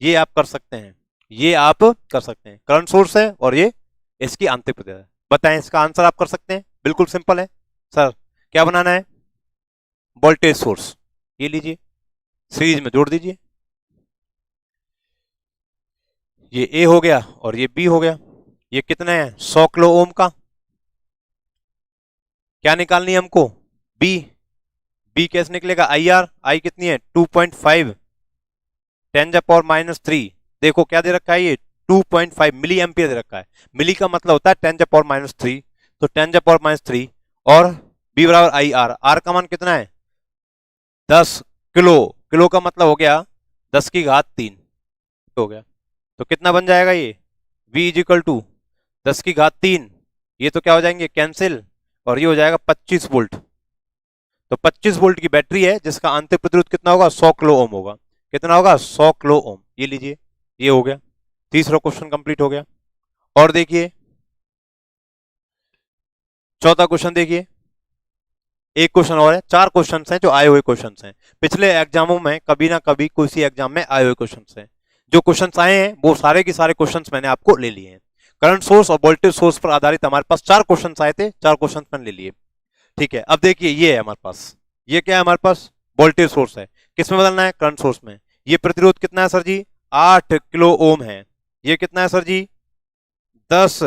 ये आप कर सकते हैं, ये आप कर सकते हैं। करंट सोर्स है और ये इसकी आंतरिक प्रतिरोध है। बताएं इसका आंसर आप कर सकते हैं, बिल्कुल सिंपल है। सर क्या बनाना है, वोल्टेज सोर्स, ये लीजिए सीरीज में जोड़ दीजिए। ये ए हो गया और ये बी हो गया। ये कितने हैं, 100 किलो ओम का। क्या निकालनी है हमको, बी। बी कैसे निकलेगा, आई आर। आई कितनी है, 2.5 10⁻³ देखो क्या दे रखा है, ये 2.5 मिली एम्पियर दे रखा है। मिली का मतलब होता है 10⁻³ तो 10⁻³ और बी बराबर आई आर। आर का मान कितना है, 10 किलो। किलो का मतलब हो गया 10⁻³ हो गया। तो कितना बन जाएगा ये, V इजिकल टू 10⁻³ ये तो क्या हो जाएंगे, कैंसिल, और ये हो जाएगा 25 वोल्ट। तो 25 वोल्ट की बैटरी है जिसका आंतरिक प्रतिरोध कितना होगा, 100 किलो ओम होगा। कितना होगा, 100 किलो ओम। ये लीजिए, ये हो गया, तीसरा क्वेश्चन कंप्लीट हो गया। और देखिए चौथा क्वेश्चन देखिए, एक क्वेश्चन और है, 4 क्वेश्चन हैं जो आए हुए क्वेश्चन हैं। पिछले एग्जामों में कभी ना कभी किसी एग्जाम में आए हुए क्वेश्चन हैं। जो क्वेश्चन आए हैं वो सारे के सारे क्वेश्चन मैंने आपको ले लिए हैं। करंट सोर्स और वोल्टेज सोर्स पर आधारित हमारे पास 4 क्वेश्चन आए थे, 4 क्वेश्चन मैंने ले लिए। ठीक है, अब देखिए ये है हमारे पास, ये क्या है हमारे पास, वोल्टेज सोर्स है। किसमें बदलना है, करंट सोर्स में। ये प्रतिरोध कितना है सर जी, 8 किलो ओम है। ये कितना है सर जी? 10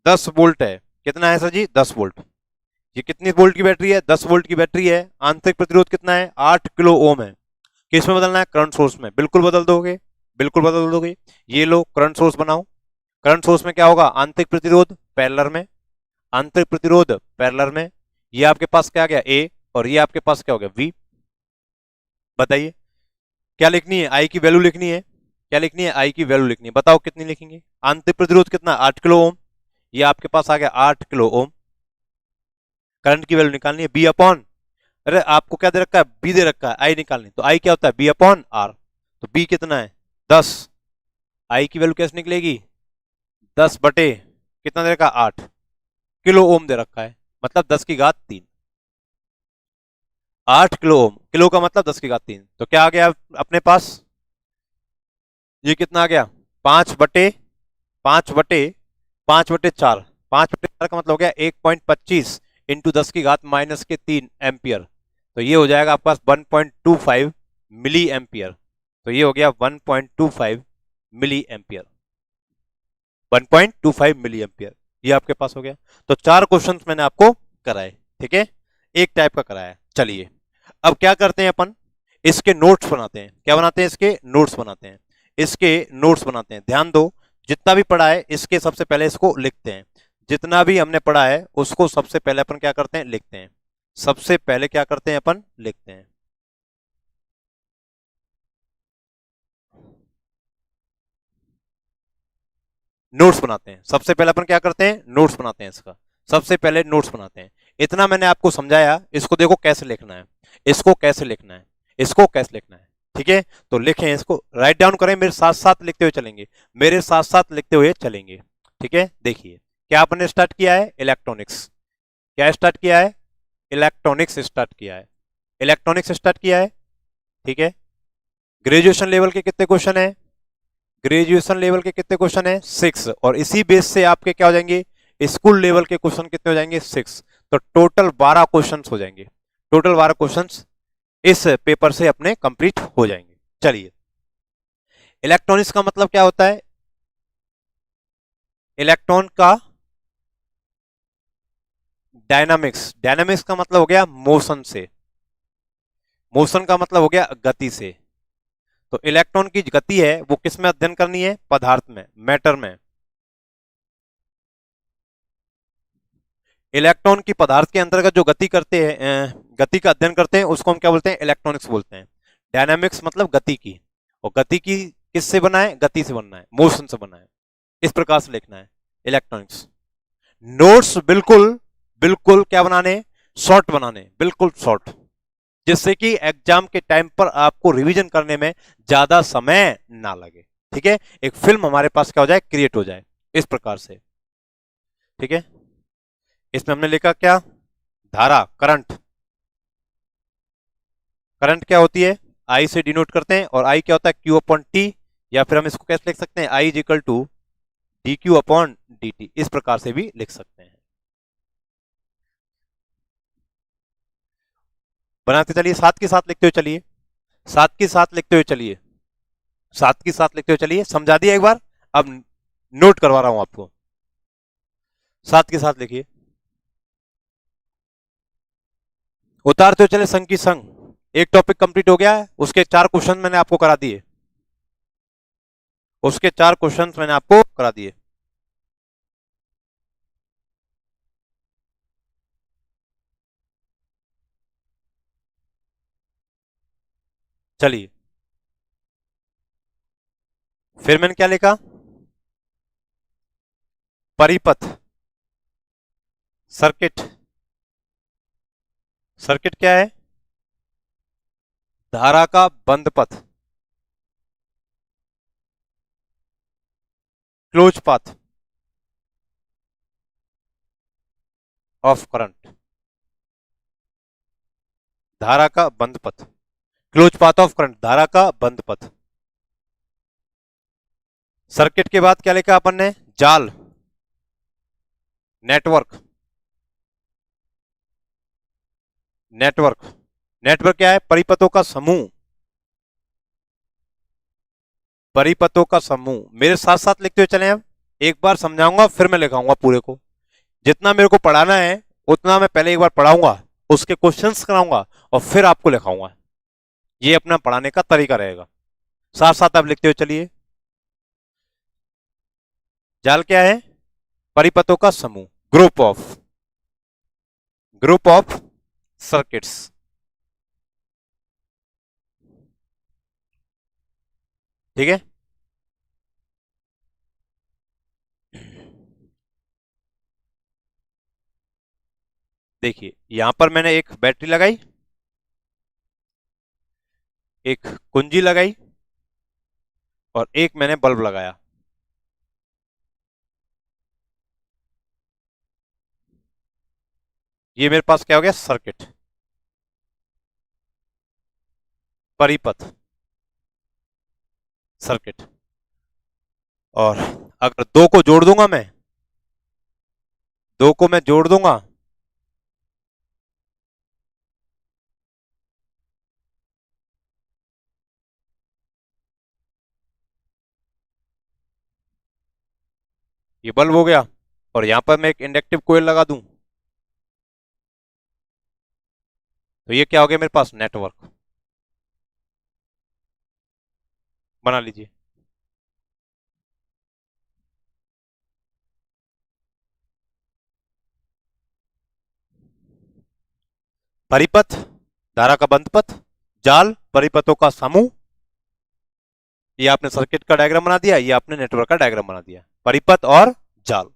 10 वोल्ट है। कितना है सर जी? 10 वोल्ट। ये कितनी वोल्ट की बैटरी है? 10 वोल्ट की बैटरी है। आंतरिक प्रतिरोध कितना है? 8 किलो ओम है। किसमें बदलना है? करंट सोर्स में। बिल्कुल बदल दोगे, बिल्कुल बदल दोगे। ये लो करंट सोर्स बनाओ। करंट सोर्स में क्या होगा? आंतरिक प्रतिरोध पैरेलल में, आंतरिक प्रतिरोध पैरेलल में। ये आपके पास क्या आ गया? ए। और ये आपके पास क्या हो गया? वी। बताइए क्या लिखनी है? आई की वैल्यू लिखनी है। क्या लिखनी है? आई की वैल्यू लिखनी है। बताओ कितनी लिखेंगे? आंतरिक प्रतिरोध कितना? 8 किलो ओम। ये आपके पास आ गया 8 किलो ओम। करंट की वैल्यू निकालनी है, बी अपॉन, अरे आपको क्या दे रखा है? बी दे रखा है, आई निकालनी। तो आई क्या होता है? B upon R. तो बी कितना है? 10। आई की वैल्यू कैसे निकलेगी? 10 बटे कितना दे रखा है? 8 किलो ओम दे रखा है, मतलब 10 की घात 3। 8 किलो ओम, किलो का मतलब 10 की घात 3। तो क्या आ गया अपने पास? ये कितना आ गया? 5/5/5/4। 5/4 का मतलब हो गया 1.25 इंटू 10 की घात माइनस के 3 एम्पियर। तो ये हो जाएगा आपके पास 1.25 मिली एम्पियर। तो ये हो गया 1.25 मिली एम्पियर। 1.25 मिली एम्पियर ये आपके पास हो गया। तो 4 क्वेश्चंस मैंने आपको कराए, ठीक है, एक टाइप का कराया। चलिए अब क्या करते हैं अपन? इसके नोट्स बनाते हैं। क्या बनाते हैं? इसके नोट्स बनाते हैं। इसके नोट्स बनाते हैं। ध्यान दो, जितना भी पढ़ा है इसके सबसे पहले इसको लिखते हैं। जितना भी हमने पढ़ा है उसको सबसे पहले अपन क्या करते हैं? लिखते हैं। सबसे पहले क्या करते हैं? अपन लिखते हैं। नोट्स बनाते हैं। सबसे पहले अपन क्या करते हैं? नोट्स बनाते हैं इसका। सबसे पहले नोट्स बनाते हैं। इतना मैंने आपको समझाया, इसको देखो कैसे लिखना है, इसको कैसे लिखना है, इसको कैसे लिखना है। ठीक है, तो लिखें, इसको राइट डाउन करें, मेरे साथ साथ लिखते हुए चलेंगे, मेरे साथ साथ लिखते हुए चलेंगे। ठीक है, देखिए क्या आपने स्टार्ट किया है? इलेक्ट्रॉनिक्स। क्या स्टार्ट किया है? इलेक्ट्रॉनिक्स स्टार्ट किया है। इलेक्ट्रॉनिक्स स्टार्ट किया है। ठीक है, ग्रेजुएशन लेवल के कितने क्वेश्चन है? ग्रेजुएशन लेवल के कितने क्वेश्चन है? 6। और इसी बेस से आपके क्या हो जाएंगे? स्कूल लेवल के क्वेश्चन कितने हो जाएंगे? 6। तो टोटल 12 क्वेश्चन हो जाएंगे। टोटल 12 क्वेश्चन इस पेपर से अपने कंप्लीट हो जाएंगे। चलिए, इलेक्ट्रॉनिक्स का मतलब क्या होता है? इलेक्ट्रॉन का डायनामिक्स। डायनामिक्स का मतलब हो गया मोशन से। मोशन का मतलब हो गया गति से। तो इलेक्ट्रॉन की गति है वो किस में अध्ययन करनी है? पदार्थ में, मैटर में। इलेक्ट्रॉन की पदार्थ के अंतर्गत जो गति करते हैं, गति का अध्ययन करते हैं, उसको हम क्या बोलते हैं? इलेक्ट्रॉनिक्स बोलते हैं। डायनामिक्स मतलब गति की, और गति की किससे बना है? गति से बनना है, मोशन से बना है। इस प्रकार से लिखना है इलेक्ट्रॉनिक्स। नोट्स बिल्कुल बिल्कुल क्या बनाने? शॉर्ट बनाने, बिल्कुल शॉर्ट, जिससे कि एग्जाम के टाइम पर आपको रिवीजन करने में ज्यादा समय ना लगे। ठीक है, एक फिल्म हमारे पास क्या हो जाए? क्रिएट हो जाए, इस प्रकार से। ठीक है, इसमें हमने लिखा क्या? धारा, करंट। करंट क्या होती है? आई से डिनोट करते हैं, और आई क्या होता है? Q upon T. या फिर हम इसको कैसे लिख सकते हैं? I is equal to d q upon d t. इस प्रकार से भी लिख सकते हैं। बनाते चलिए, साथ के साथ लिखते हुए चलिए, साथ के साथ लिखते हुए चलिए, साथ के साथ लिखते हुए चलिए। समझा दिया एक बार, अब नोट करवा रहा हूं आपको। साथ के साथ लिखिए। उतारते हुए चले संग की संग। एक टॉपिक कंप्लीट हो गया है, उसके 4 क्वेश्चन मैंने आपको करा दिए, उसके 4 क्वेश्चन मैंने आपको करा दिए। चलिए, फिर मैंने क्या लिखा? परिपथ, सर्किट। सर्किट क्या है? धारा का बंद पथ, क्लोज पाथ ऑफ करंट। धारा का बंद पथ, क्लोज पाथ ऑफ करंट, धारा का बंद पथ। सर्किट के बाद क्या लिखा अपन ने? जाल, नेटवर्क। नेटवर्क, नेटवर्क क्या है? परिपथों का समूह। परिपथों का समूह, मेरे साथ साथ लिखते हुए चले। अब एक बार समझाऊंगा फिर मैं लिखाऊंगा पूरे को। जितना मेरे को पढ़ाना है उतना मैं पहले एक बार पढ़ाऊंगा, उसके क्वेश्चंस कराऊंगा और फिर आपको लिखाऊंगा। ये अपना पढ़ाने का तरीका रहेगा। साथ साथ आप लिखते हुए चलिए। जाल क्या है? परिपथों का समूह, ग्रुप ऑफ सर्किट्स। ठीक है। देखिए यहां पर मैंने एक बैटरी लगाई, एक कुंजी लगाई और एक मैंने बल्ब लगाया। ये मेरे पास क्या हो गया? सर्किट, परिपथ, सर्किट। और अगर दो को जोड़ दूंगा मैं, दो को मैं जोड़ दूंगा ये बल्ब हो गया। और यहां पर मैं एक इंडक्टिव कोयल लगा दूं तो ये क्या हो गया मेरे पास? नेटवर्क। बना लीजिए। परिपथ, धारा का बंद पथ, जाल, परिपथों का समूह। ये आपने सर्किट का डायग्राम बना दिया, ये आपने नेटवर्क का डायग्राम बना दिया। परिपथ और जाल।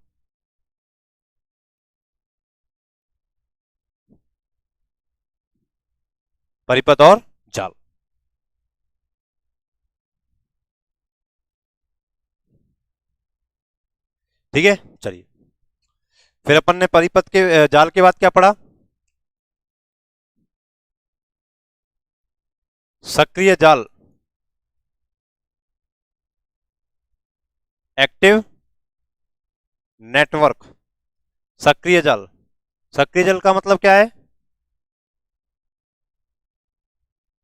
परिपथ और जाल। ठीक है, चलिए। फिर अपन ने परिपथ के जाल के बाद क्या पढ़ा? सक्रिय जाल, एक्टिव नेटवर्क। सक्रिय जाल, सक्रिय जाल का मतलब क्या है?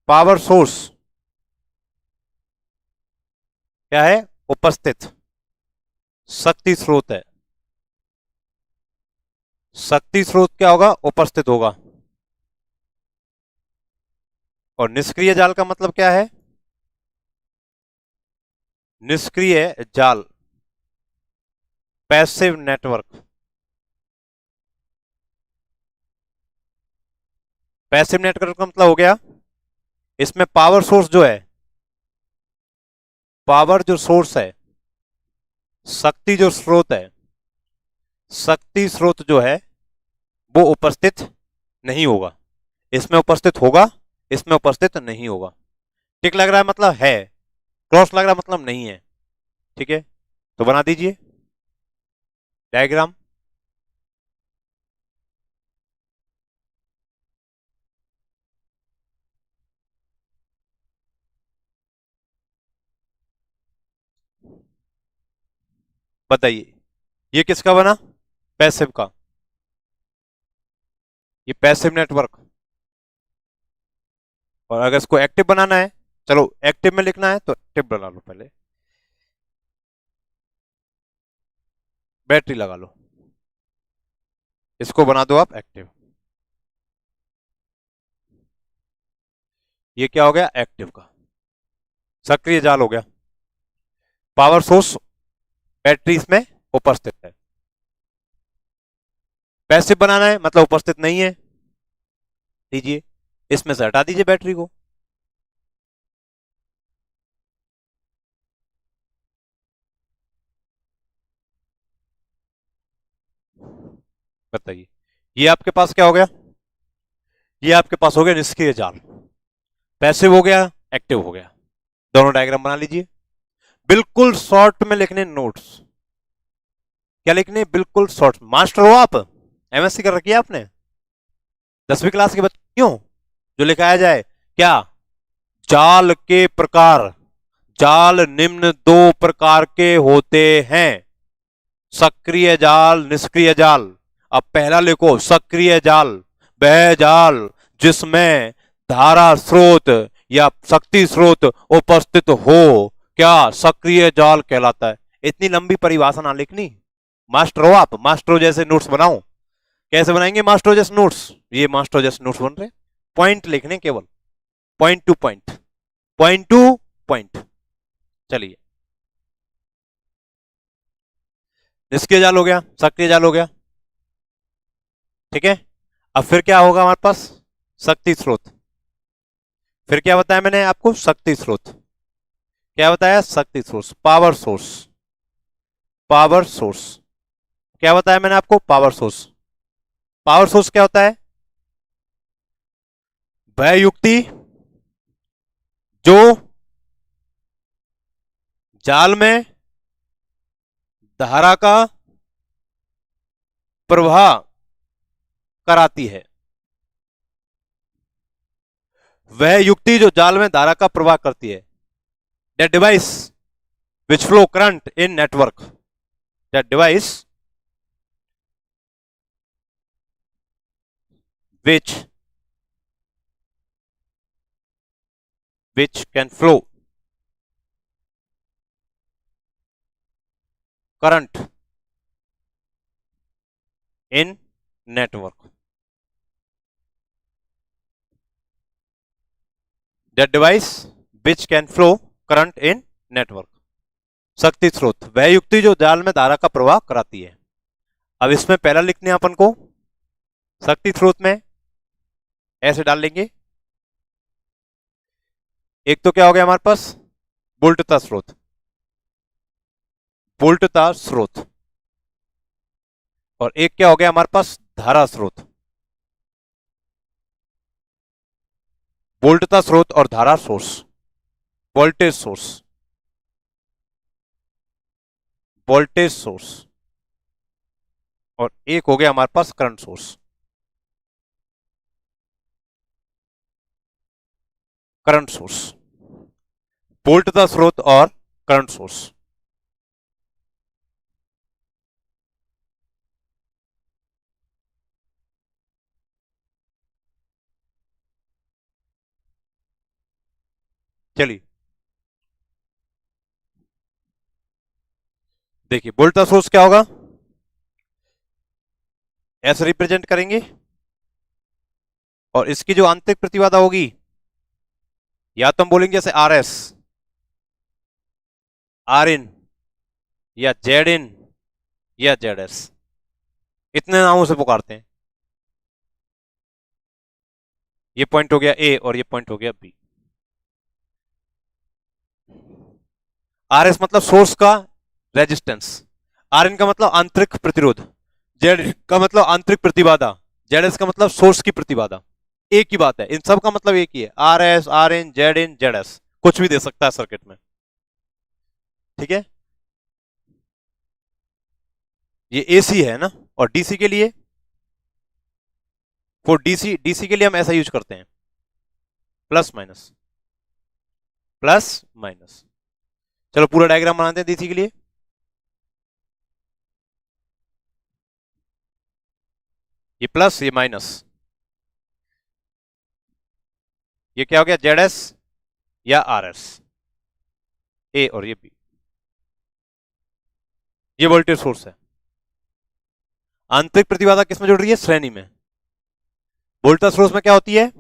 पावर सोर्स क्या है? उपस्थित, शक्ति स्रोत है। शक्ति स्रोत क्या होगा? उपस्थित होगा। और निष्क्रिय जाल का मतलब क्या है? निष्क्रिय जाल, पैसिव नेटवर्क। पैसिव नेटवर्क का मतलब हो गया इसमें पावर सोर्स जो है, पावर जो सोर्स है, शक्ति जो स्रोत है, शक्ति स्रोत जो है वो उपस्थित नहीं होगा। इसमें उपस्थित होगा, इसमें उपस्थित नहीं होगा। टिक लग रहा है मतलब है, क्रॉस लग रहा है मतलब नहीं है। ठीक है, तो बना दीजिए डायग्राम। बताइए ये किसका बना? पैसिव का। ये पैसिव नेटवर्क। और अगर इसको एक्टिव बनाना है, चलो एक्टिव में लिखना है तो एक्टिव बना लो। पहले बैटरी लगा लो, इसको बना दो आप एक्टिव। ये क्या हो गया? एक्टिव का। सक्रिय जाल हो गया। पावर सोर्स बैटरी इसमें उपस्थित है। पैसिव बनाना है मतलब उपस्थित नहीं है, दीजिए इसमें से हटा दीजिए बैटरी को। बताइए ये आपके पास क्या हो गया? ये आपके पास हो गया निष्क्रिय जाल। पैसिव हो गया, एक्टिव हो गया। दोनों डायग्राम बना लीजिए। बिल्कुल शॉर्ट में लिखने नोट्स। क्या लिखने? बिल्कुल शॉर्ट। मास्टर हो आप, एमएससी कर रखी है आपने, 10वीं क्लास के बच्चे क्यों? जो लिखाया जाए क्या? जाल के प्रकार। जाल निम्न दो प्रकार के होते हैं, सक्रिय जाल, निष्क्रिय जाल। अब पहला लिखो सक्रिय जाल, वह जाल जिसमें धारा स्रोत या शक्ति स्रोत उपस्थित हो। क्या सक्रिय जाल कहलाता है। इतनी लंबी परिभाषा ना लिखनी, मास्टर हो आप, मास्टरो जैसे नोट्स बनाओ। कैसे बनाएंगे मास्टरो जैसे नोट्स, ये मास्टरो जैसे नोट्स बन रहे, पॉइंट लिखने केवल, point two point, point two point. चलिए, निष्क्रिय जाल हो गया, सक्रिय जाल हो गया, ठीक है। अब फिर क्या होगा हमारे पास, शक्ति स्रोत। फिर क्या बताया मैंने आपको, शक्ति स्रोत। क्या बताया, शक्ति source, power source, power source. क्या बताया मैंने आपको, पावर सोर्स। पावर सोर्स क्या होता है, वह युक्ति जो जाल में धारा का प्रवाह कराती है, वह युक्ति जो जाल में धारा का प्रवाह करती है। That device which flow current in network, that device which can flow current in network, that device which can flow current in network। शक्ति स्रोत, वह युक्ति जो जाल में धारा का प्रवाह कराती है। अब इसमें पहला लिखने अपन को, शक्ति स्रोत में ऐसे डाल लेंगे। एक तो क्या हो गया हमारे पास, वोल्टता स्रोत, वोल्टता स्रोत। और एक क्या हो गया हमारे पास, धारा स्रोत। वोल्टता स्रोत और धारा source, voltage source, voltage source. और एक हो गया हमारे पास करंट सोर्स, करंट सोर्स। वोल्टता स्रोत और करंट सोर्स। चलिए देखिए, वोल्टा सोर्स क्या होगा, ऐसे रिप्रेजेंट करेंगे। और इसकी जो आंतरिक प्रतिबाधा होगी, या तो हम बोलेंगे जैसे आर एस, आर इन, या जेड इन, या जेड एस, इतने नामों से पुकारते हैं। ये पॉइंट हो गया ए और ये पॉइंट हो गया बी। आर एस मतलब सोर्स का रेजिस्टेंस, आर इन का मतलब आंतरिक प्रतिरोध, जेड का मतलब आंतरिक प्रतिबाधा, जेड एस का मतलब सोर्स की प्रतिबाधा। एक ही बात है, इन सब का मतलब एक ही है, R S, R in, Z S, कुछ भी दे सकता है सर्किट में, ठीक है। ये एसी है ना, और डीसी के लिए, फॉर डीसी, डीसी के लिए हम ऐसा यूज करते हैं, प्लस माइनस, प्लस माइनस। चलो पूरा डायग्राम बनाते हैं डीसी के लिए। ये प्लस, ये माइनस, ये क्या हो गया, जेड एस या आर एस, ए और ये बी। ये वोल्टेज सोर्स है। आंतरिक प्रतिबाधा किसमें जुड़ रही है, श्रेणी में। वोल्टेज सोर्स में क्या होती है,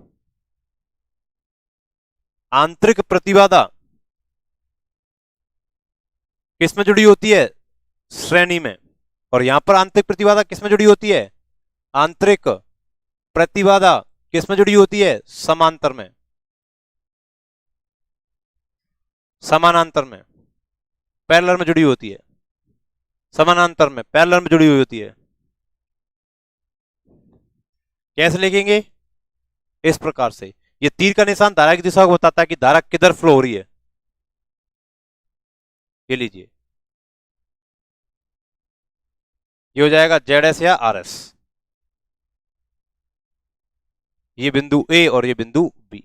आंतरिक प्रतिबाधा किसमें जुड़ी होती है, श्रेणी में। और यहां पर आंतरिक प्रतिबाधा किसमें जुड़ी होती है, आंतरिक प्रतिबाधा किसमें जुड़ी होती है, समांतर में, समानांतर में, पैरेलल में जुड़ी होती है, समानांतर में, पैरेलल में जुड़ी हुई होती है। कैसे लिखेंगे, इस प्रकार से। ये तीर का निशान धारा की दिशा को बताता है कि धारा किधर फ्लो हो रही है। ये लीजिए, ये हो जाएगा जेड एस या आर एस, ये बिंदु ए और ये बिंदु बी।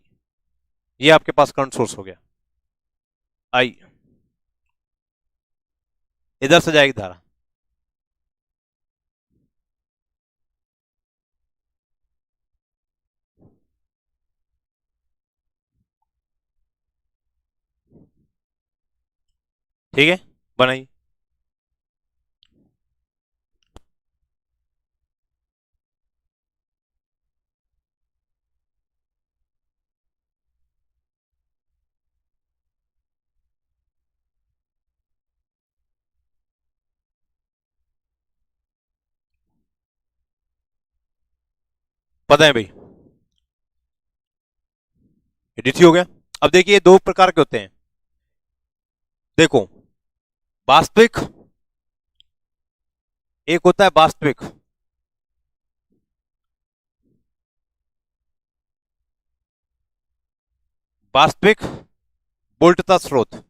ये आपके पास करंट सोर्स हो गया, आई, इधर से जाएगी धारा। ठीक है, बनाइए। पता है भाई, डीसी हो गया। अब देखिए दो प्रकार के होते हैं, देखो, वास्तविक, एक होता है वास्तविक, वास्तविक वोल्टता स्रोत,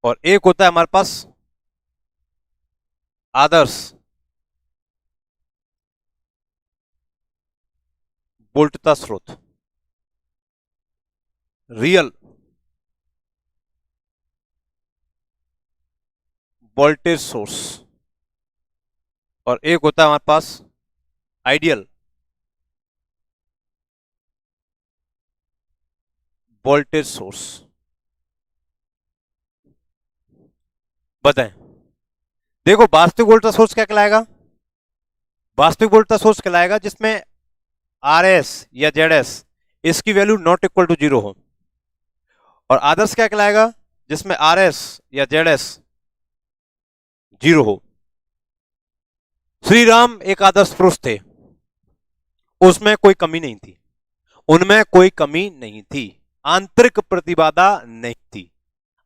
और एक होता है हमारे पास आदर्श वोल्टता स्रोत, रियल वोल्टेज सोर्स, और एक होता है हमारे पास आइडियल वोल्टेज सोर्स। बताएं, देखो वास्तविक वोल्टेज सोर्स क्या कहलाएगा, वास्तविक वोल्टेज सोर्स कहलाएगा जिसमें आर एस या जेड एस इसकी value not equal to zero हो। और आदर्श क्या कहलाएगा, जिसमें आर एस या जेड एस जीरो हो। श्री राम एक आदर्श पुरुष थे, उसमें कोई कमी नहीं थी, उनमें कोई कमी नहीं थी, आंतरिक प्रतिबाधा नहीं थी,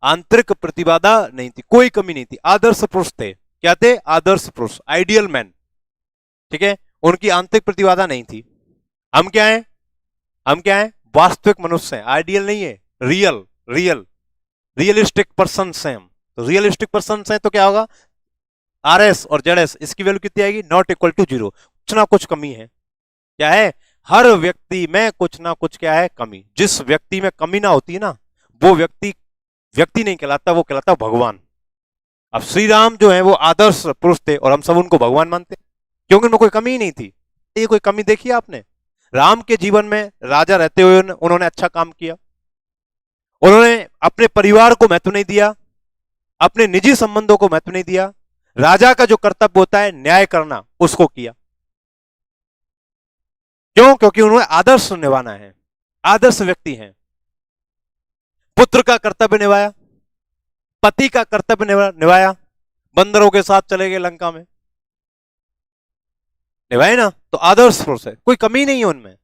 आंतरिक प्रतिबाधा नहीं थी, कोई कमी नहीं थी, आदर्श पुरुष थे। क्या थे, आदर्श पुरुष, आइडियल मैन। ठीक है, उनकी आंतरिक प्रतिबाधा नहीं थी। हम क्या हैं, हम क्या हैं, वास्तविक मनुष्य हैं, आइडियल नहीं है, रियल, रियलिस्टिक पर्सन हैं हम। तो रियलिस्टिक पर्सन हैं तो क्या होगा, आर एस और जेड एस इसकी वैल्यू कितनी आएगी, नॉट इक्वल टू जीरो, कुछ ना कुछ कमी है। क्या है, हर व्यक्ति में कुछ ना कुछ क्या है, कमी। जिस व्यक्ति में कमी ना होती है ना, वो व्यक्ति व्यक्ति नहीं कहलाता, वो कहलाता भगवान। अब श्री राम जो है वो आदर्श पुरुष थे और हम सब उनको भगवान मानते, क्योंकि उनमें कोई कमी ही नहीं थी। ये कोई कमी देखी आपने, राम के जीवन में राजा रहते हुए उन्होंने अच्छा काम किया, उन्होंने अपने परिवार को महत्व नहीं दिया, अपने निजी संबंधों को महत्व नहीं दिया, राजा का जो कर्तव्य होता है न्याय करना उसको किया। क्यों, क्योंकि उन्होंने आदर्श निभाना है, आदर्श व्यक्ति हैं। पुत्र का कर्तव्य निभाया, पति का कर्तव्य निभाया, बंदरों के साथ चले गए लंका में, निभाए ना, तो आदर्श पुरुष है, कोई कमी नहीं है उनमें।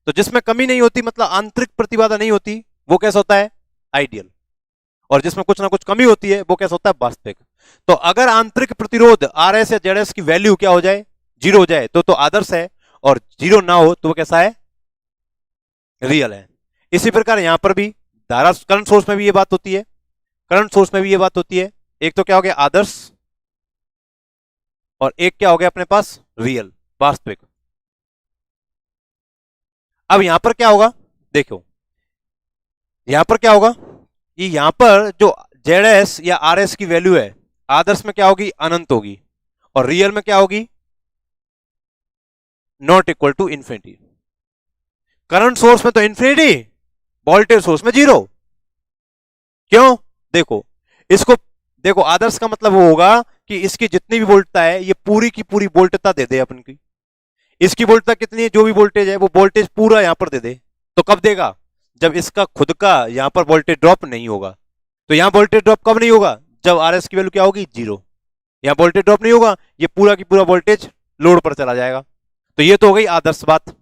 तो जिसमें कमी नहीं होती मतलब आंतरिक प्रतिबाधा नहीं होती, वो कैसा होता है, आइडियल। और जिसमें कुछ ना कुछ कमी होती है वो कैसा होता है, वास्तविक। तो अगर आंतरिक प्रतिरोध आर एस या जेड एस की वैल्यू क्या हो जाए, जीरो हो जाए, तो आदर्श है, और जीरो ना हो तो वो कैसा है, रियल है। इसी प्रकार यहां पर भी धारा करंट सोर्स में भी ये बात होती है, करंट सोर्स में भी ये बात होती है। एक तो क्या हो गया, आदर्श, और एक क्या हो गया अपने पास, रियल, वास्तविक। अब यहां पर क्या होगा, देखो यहां पर क्या होगा, कि यहां पर जो जेड एस या आर एस की वैल्यू है, आदर्श में क्या होगी, अनंत होगी, और रियल में क्या होगी, not equal to infinity. Current source में तो इंफिनिटी, वोल्टेज सोर्स में जीरो। क्यों, देखो इसको, देखो आदर्श का मतलब वो होगा कि इसकी जितनी भी वोल्टता है ये पूरी की पूरी वोल्टता दे दे अपन की। इसकी वोल्टता कितनी है, जो भी वोल्टेज है वो वोल्टेज पूरा यहां पर दे दे। तो कब देगा, जब इसका खुद का यहां पर वोल्टेज ड्रॉप नहीं होगा। तो यहां वोल्टेज ड्रॉप कब नहीं होगा, जब आर एस की वैल्यू क्या होगी, जीरो। यहां वोल्टेज ड्रॉप नहीं होगा, ये पूरा की पूरा वोल्टेज लोड पर चला जाएगा। तो ये तो हो गई आदर्श बात।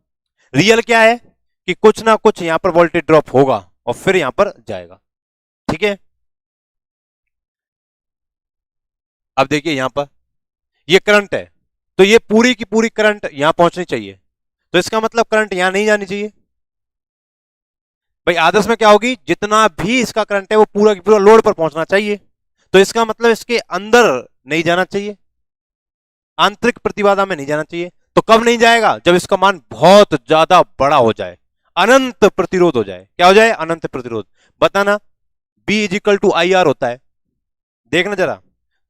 रियल क्या है, कि कुछ ना कुछ यहां पर वोल्टेज ड्रॉप होगा और फिर यहां पर जाएगा। ठीक है, अब देखिए यहां पर ये करंट है, तो ये पूरी की पूरी करंट यहां पहुंचनी चाहिए, तो इसका मतलब करंट यहां नहीं जानी चाहिए। भाई आदर्श में क्या होगी, जितना भी इसका करंट है वो पूरा की पूरा लोड पर पहुंचना चाहिए, तो इसका मतलब इसके अंदर नहीं जाना चाहिए, आंतरिक प्रतिबाधा में नहीं जाना चाहिए। तो कब नहीं जाएगा, जब इसका मान बहुत ज्यादा बड़ा हो जाए, अनंत प्रतिरोध हो जाए। क्या हो जाए, अनंत प्रतिरोध। बताना, B is equal to I R होता है, देखना जरा।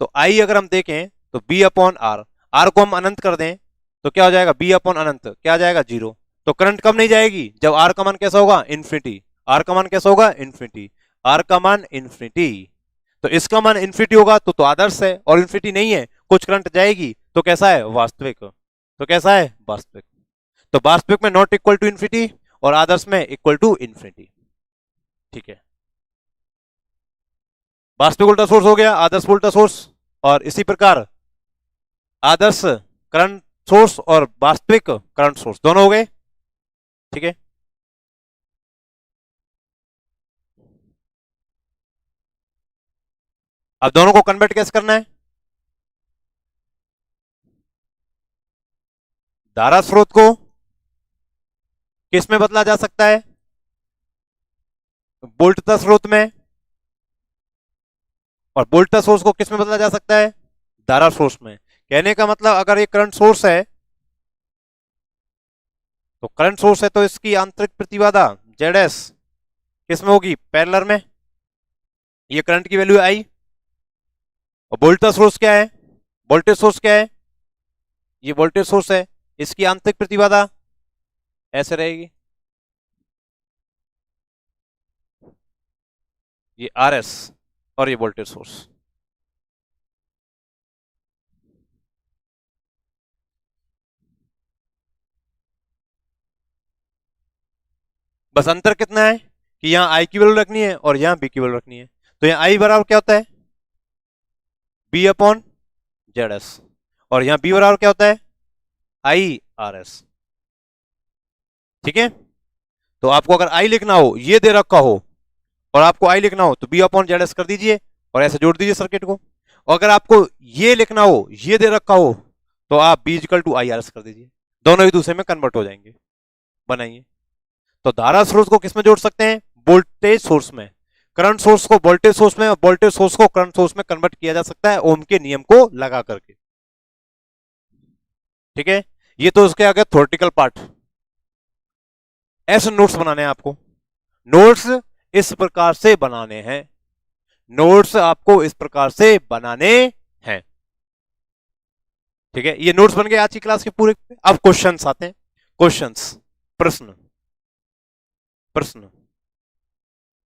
तो आई अगर हम देखें तो बी अपॉन आर, आर को हम अनंत कर दें तो क्या हो जाएगा, बी अपॉन अनंत, क्या आ जाएगा, जीरो। तो करंट कब नहीं जाएगी, जब आर का मान कैसा होगा, इन्फिनिटी। आर का मान कैसा होगा, इन्फिनिटी। आर का मान इन्फिनिटी, तो इसका मान इन्फिनिटी होगा तो आदर्श है, और इन्फिनिटी नहीं है, कुछ करंट जाएगी तो कैसा है, वास्तविक, तो कैसा है, वास्तविक। तो वास्तविक में नॉट इक्वल टू इन्फिनिटी और आदर्श में इक्वल टू इन्फिनिटी। ठीक है, वास्तविक उल्टा सोर्स हो गया, आदर्श उल्टा सोर्स, और इसी प्रकार आदर्श करंट सोर्स और वास्तविक करंट सोर्स दोनों हो गए। ठीक है, अब दोनों को कन्वर्ट कैसे करना है, धारा स्रोत को किस में बदला जा सकता है, वोल्टता स्रोत में, और वोल्टता सोर्स को किस में बदला जा सकता है, धारा सोर्स में। कहने का मतलब अगर ये करंट सोर्स है, तो करंट सोर्स है तो इसकी आंतरिक प्रतिबाधा ZS किस में होगी, पैरेलल में, ये करंट की वैल्यू आई। और वोल्टेज सोर्स क्या है, वोल्टेज सोर्स क्या है, ये वोल्टेज सोर्स है, इसकी आंतरिक प्रतिबाधा ऐसे रहेगी, ये RS, और ये वोल्टेज सोर्स। बस अंतर कितना है कि यहां आई की वैल्यू रखनी है और यहां बी की वैल्यू रखनी है। तो यहां आई बराबर क्या होता है, B/ZS, और यहां बी बराबर क्या होता है, IRS। ठीक है, तो आपको अगर आई लिखना हो, ये दे रखा हो, और आपको आई लिखना हो तो B/ZS कर दीजिए और ऐसे जोड़ दीजिए सर्किट को। और अगर आपको ये लिखना हो, ये दे रखा हो, तो आप B=IRS कर दीजिए, दोनों एक दूसरे में कन्वर्ट हो जाएंगे। बनाइए, तो धारा स्रोत को किसमें जोड़ सकते हैं, वोल्टेज सोर्स में, करंट सोर्स को वोल्टेज सोर्स में, और वोल्टेज सोर्स को करंट सोर्स में कन्वर्ट किया जा सकता है ओम के नियम को लगा करके। ठीक है, ये तो उसके आगे थ्योरेटिकल पार्ट। ऐसे नोट्स बनाने हैं आपको, नोट्स इस प्रकार से बनाने हैं, नोट्स आपको इस प्रकार से बनाने हैं। ठीक है, ये नोट्स बन गए आज की क्लास के पूरे। अब क्वेश्चंस आते हैं, क्वेश्चंस, प्रश्न, प्रश्न,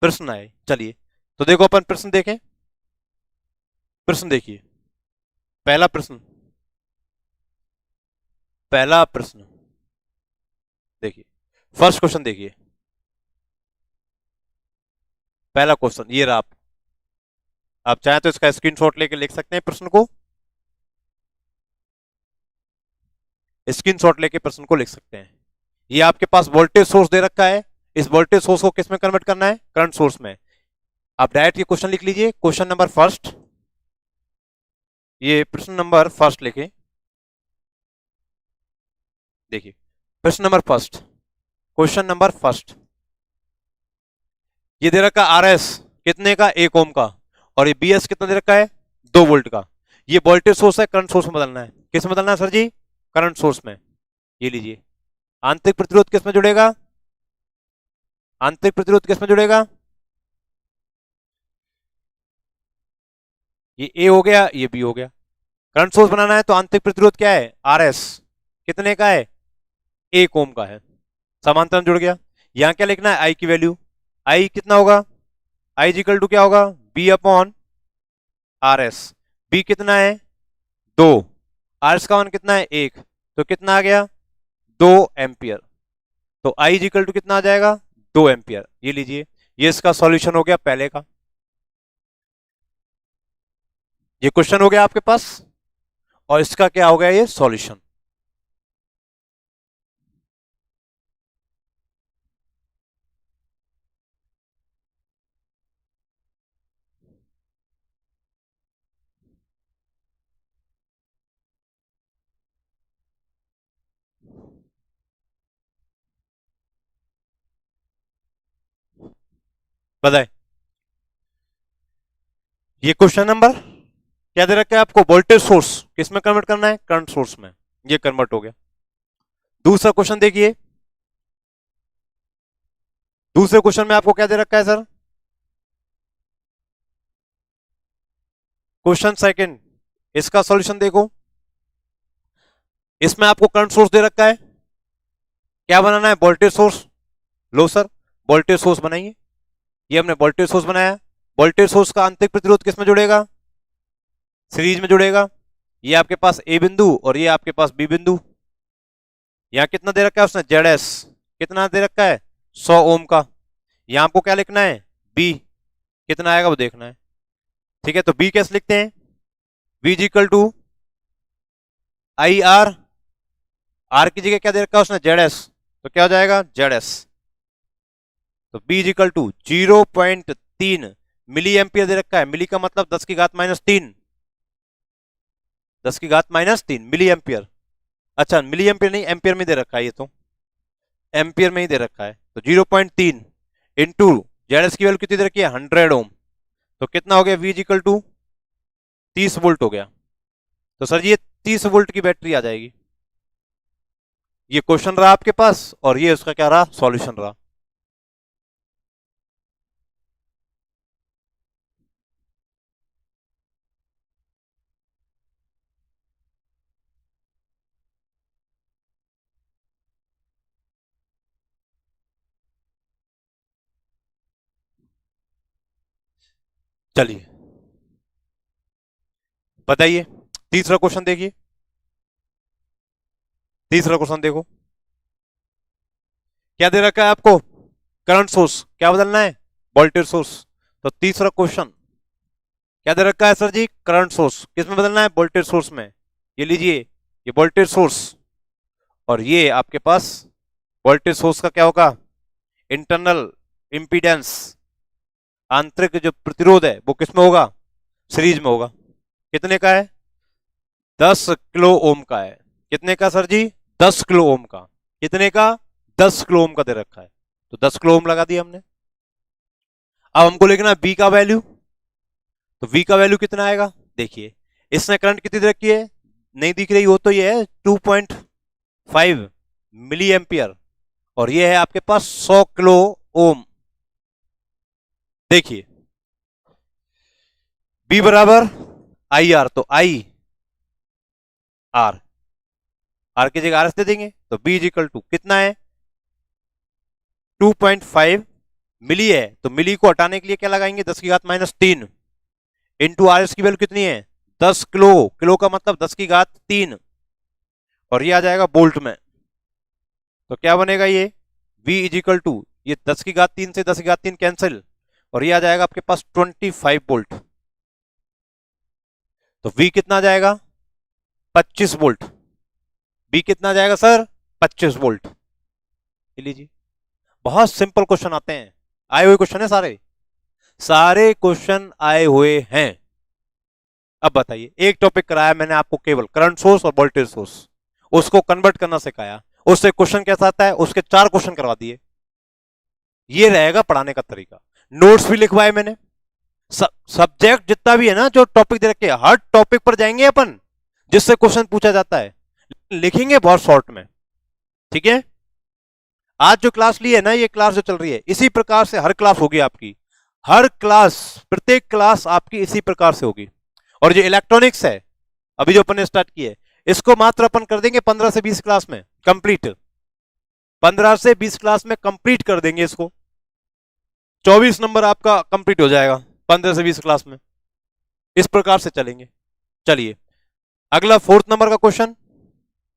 प्रश्न आए। चलिए, तो देखो अपन प्रश्न देखें, प्रश्न देखिए, पहला प्रश्न, पहला प्रश्न देखिए, फर्स्ट क्वेश्चन देखिए, पहला क्वेश्चन ये रहा। आप चाहें तो इसका स्क्रीनशॉट लेके लिख सकते हैं प्रश्न को, स्क्रीनशॉट लेके प्रश्न को लिख सकते हैं। ये आपके पास वोल्टेज सोर्स दे रखा है, इस वोल्टेज सोर्स को किस में कन्वर्ट करना है, करंट सोर्स में। आप डायरेक्ट ये क्वेश्चन लिख लीजिए, क्वेश्चन नंबर फर्स्ट, ये प्रश्न नंबर फर्स्ट लिखे। देखिए प्रश्न number first, question number first, ये दे रखा RS कितने का, 1 ओम का, और ये BS कितना दे रखा है, 2 वोल्ट का। ये वोल्टेज सोर्स है, करंट सोर्स में बदलना है, किस में बदलना है सर जी, करंट सोर्स में। ये लीजिए, आंतरिक प्रतिरोध किस में जुड़ेगा, आंतरिक प्रतिरोध किस में जुड़ेगा, ये A हो गया, ये B हो गया। करंट सोर्स बनाना है तो आंतरिक प्रतिरोध क्या है, RS कितने का है, 1 ओम का है, समांतर जुड़ गया। यहां क्या लिखना है, I की वैल्यू, I कितना होगा, I इक्वल टू क्या होगा, B/RS। B कितना है, 2, RS का मान कितना है, 1, तो कितना आ गया, 2 एम्पियर। तो I इक्वल टू कितना आ जाएगा, 2 एम्पियर। ये लीजिए, ये इसका सॉल्यूशन हो गया पहले का, ये क्वेश्चन हो गया आपके पास, और इसका क्या हो गया, ये सॉल्यूशन। बताए, ये क्वेश्चन नंबर क्या दे रखा है आपको, वोल्टेज सोर्स किस में कन्वर्ट करना है, करंट सोर्स में, ये कन्वर्ट हो गया। दूसरा क्वेश्चन देखिए, दूसरे क्वेश्चन में आपको क्या दे रखा है सर, क्वेश्चन सेकंड, इसका सॉल्यूशन देखो। इसमें आपको करंट सोर्स दे रखा है, क्या बनाना है, वोल्टेज सोर्स। लो सर, वोल्टेज सोर्स बनाइए, ये हमने वोल्टेज सोर्स बनाया, वोल्टेज सोर्स का आंतरिक प्रतिरोध किस में जुड़ेगा, सीरीज में जुड़ेगा। ये आपके पास ए बिंदु और ये आपके पास बी बिंदु। यहाँ कितना दे रखा है उसने, जेड कितना दे रखा है, 100 ओम का। यहाँ आपको क्या लिखना है, बी कितना आएगा वो देखना है। ठीक है, तो बी कैसे लिखते हैं, B equal to I R, R की जगह क्या दे रखा है उसने, जेड तो क्या हो जाएगा, जेड तो be equal to 0.3 milli ampere दे रखा है। मिली का मतलब 10 की घात -3, 10 की घात -3 मिली एम्पियर। अच्छा मिली एम्पियर नहीं, एम्पियर में दे रखा है, ये तो एम्पियर में ही दे रखा है। तो 0.3 इंटू जेड की वैल्यू कितनी दे रखी है, 100 ओम। तो कितना हो गया, वी इक्वल टू 30 वोल्ट हो गया। तो सर जी ये 30 वोल्ट की बैटरी आ जाएगी। ये क्वेश्चन रहा आपके पास और ये उसका क्या रहा, सॉल्यूशन रहा। चलिए बताइए, तीसरा क्वेश्चन देखिए। तीसरा क्वेश्चन देखो, क्या दे रखा है आपको, करंट सोर्स क्या बदलना है, वोल्टेज सोर्स। तो तीसरा क्वेश्चन क्या दे रखा है सर जी, करंट सोर्स किस में बदलना है, वोल्टेज सोर्स में। ये लीजिए, ये वोल्टेज सोर्स और ये आपके पास वोल्टेज सोर्स का क्या होगा, इंटरनल इंपीडेंस, आंतरिक जो प्रतिरोध है वो किस में होगा, सीरीज में होगा। कितने का है, 10 किलो ओम का है। कितने का सर जी, 10 किलो ओम का। कितने का, 10 किलो ओम का दे रखा है। तो 10 किलो ओम लगा दिया हमने। अब हमको लिखना है बी का वैल्यू। तो वी का वैल्यू कितना आएगा, देखिए इसमें करंट कितनी दे रखी है, नहीं दिख रही, वो तो ये है 2.5 मिली एम्पियर और ये है आपके पास 100 किलो ओम। देखिए बी बराबर आई आर, तो आई आर, आर की जगह आर एस दे देंगे। तो बी इक्वल टू कितना है, 2.5 मिली है, तो मिली को हटाने के लिए क्या लगाएंगे, 10 की घात -3 इंटू आर एस की वैल्यू कितनी है, 10 किलो, किलो का मतलब 10 की घात 3 और ये आ जाएगा बोल्ट में। तो क्या बनेगा ये, V इजिकल टू, ये 10 की घात 3 से 10 की घात 3 कैंसिल और ये आ जाएगा आपके पास 25 वोल्ट। तो V कितना आ जाएगा, 25 वोल्ट। V कितना आ जाएगा सर, 25 वोल्ट। लीजिए बहुत सिंपल क्वेश्चन आते हैं, आए हुए क्वेश्चन है सारे, सारे क्वेश्चन आए हुए हैं। अब बताइए, एक टॉपिक कराया मैंने आपको केवल करंट सोर्स और वोल्टेज सोर्स, उसको कन्वर्ट करना सिखाया, उससे क्वेश्चन कैसा आता है उसके 4 क्वेश्चन करवा दिए। ये रहेगा पढ़ाने का तरीका। नोट्स भी लिखवाए मैंने, सब्जेक्ट जितना भी है ना, जो टॉपिक दे रखे हर टॉपिक पर जाएंगे अपन जिससे क्वेश्चन पूछा जाता है, लिखेंगे बहुत शॉर्ट में। ठीक है, आज जो क्लास ली है ना, ये क्लास जो चल रही है इसी प्रकार से हर क्लास होगी आपकी, हर क्लास, प्रत्येक क्लास आपकी इसी प्रकार से होगी। और जो इलेक्ट्रॉनिक्स है अभी जो अपन ने स्टार्ट की है, इसको मात्र अपन कर देंगे 15 से 20 क्लास में कंप्लीट, 15 से 20 क्लास में कंप्लीट कर देंगे इसको। 24 नंबर आपका कंप्लीट हो जाएगा 15 से 20 क्लास में। इस प्रकार से चलेंगे। चलिए अगला 4th नंबर का क्वेश्चन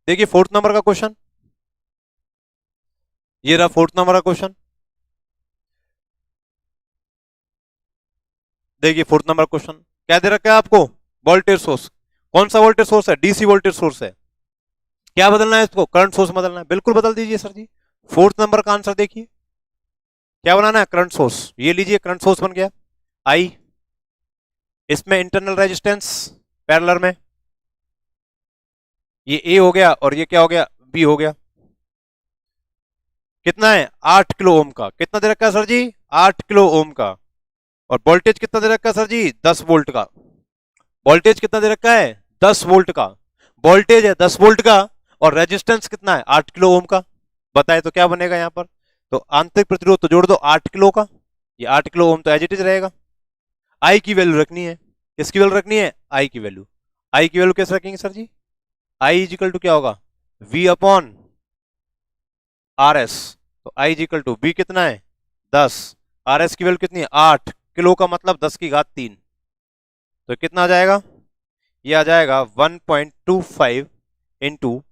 देखिए, 4th नंबर का क्वेश्चन, ये रहा 4th नंबर का क्वेश्चन। देखिए 4th नंबर क्वेश्चन क्या दे रखा है आपको, वोल्टेज सोर्स। कौन सा वोल्टेज सोर्स है, डीसी वोल्टेज सोर्स है। क्या बदलना है इसको, करंट सोर्स बदलना है, बिल्कुल बदल दीजिए सर जी। 4th नंबर का आंसर देखिए, क्या बनाना है, करंट सोर्स। ये लीजिए करंट सोर्स बन गया आई, इसमें इंटरनल रेजिस्टेंस पैरेलल में, ये ए हो गया और ये क्या हो गया, बी हो गया। कितना है, 8 किलो ओम का। कितना दे रखा है सर जी, 8 किलो ओम का। और वोल्टेज कितना दे रखा है सर जी, 10 वोल्ट का। वोल्टेज कितना दे रखा है, 10 वोल्ट का। वोल्टेज है 10 वोल्ट का और रेजिस्टेंस कितना है, 8 किलो ओम का। बताए तो क्या बनेगा यहां पर, तो आंतरिक प्रतिरोध तो जोड़ दो 8 किलो का, ये 8 किलो ओम तो एज इट इज रहेगा। आई की वैल्यू रखनी है, किसकी वैल्यू रखनी है, आई की वैल्यू। आई की वैल्यू कैसे रखेंगे sir ji, I equal to क्या होगा, V अपॉन आर एस। तो आई इजिकल टू V कितना है, 10 आर एस की वैल्यू कितनी है 8, किलो का मतलब 10 की घात 3, तो कितना आ जाएगा, ये आ जाएगा 1.25 इंटू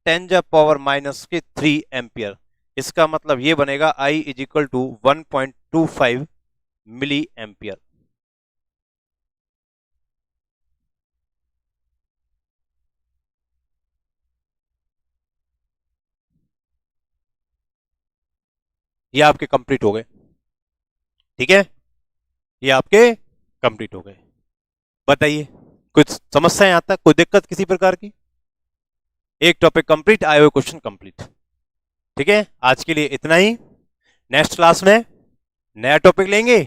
10⁻³ एम्पियर। इसका मतलब ये बनेगा I is equal to 1.25 milliampere. ये आपके कंप्लीट हो गए, ठीक है, ये आपके कंप्लीट हो गए। बताइए कुछ समस्या यहां तक, कोई दिक्कत किसी प्रकार की? एक टॉपिक कंप्लीट, आए हुए क्वेश्चन कंप्लीट। ठीक है, आज के लिए इतना ही। नेक्स्ट क्लास में नया टॉपिक लेंगे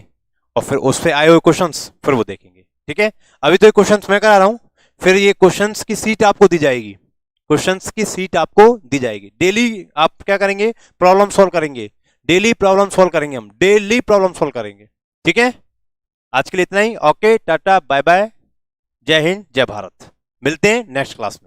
और फिर उस पे आए हुए क्वेश्चंस फिर वो देखेंगे। ठीक है, अभी तो ये क्वेश्चंस मैं करा रहा हूं, फिर ये क्वेश्चंस की सीट आपको दी जाएगी, क्वेश्चंस की सीट आपको दी जाएगी। डेली आप क्या करेंगे, प्रॉब्लम सॉल्व करेंगे, डेली प्रॉब्लम सॉल्व करेंगे, हम डेली प्रॉब्लम सॉल्व करेंगे। ठीक है, आज के लिए इतना ही। ओके, टाटा, बाय बाय, जय हिंद, जय भारत। मिलते हैं नेक्स्ट क्लास में।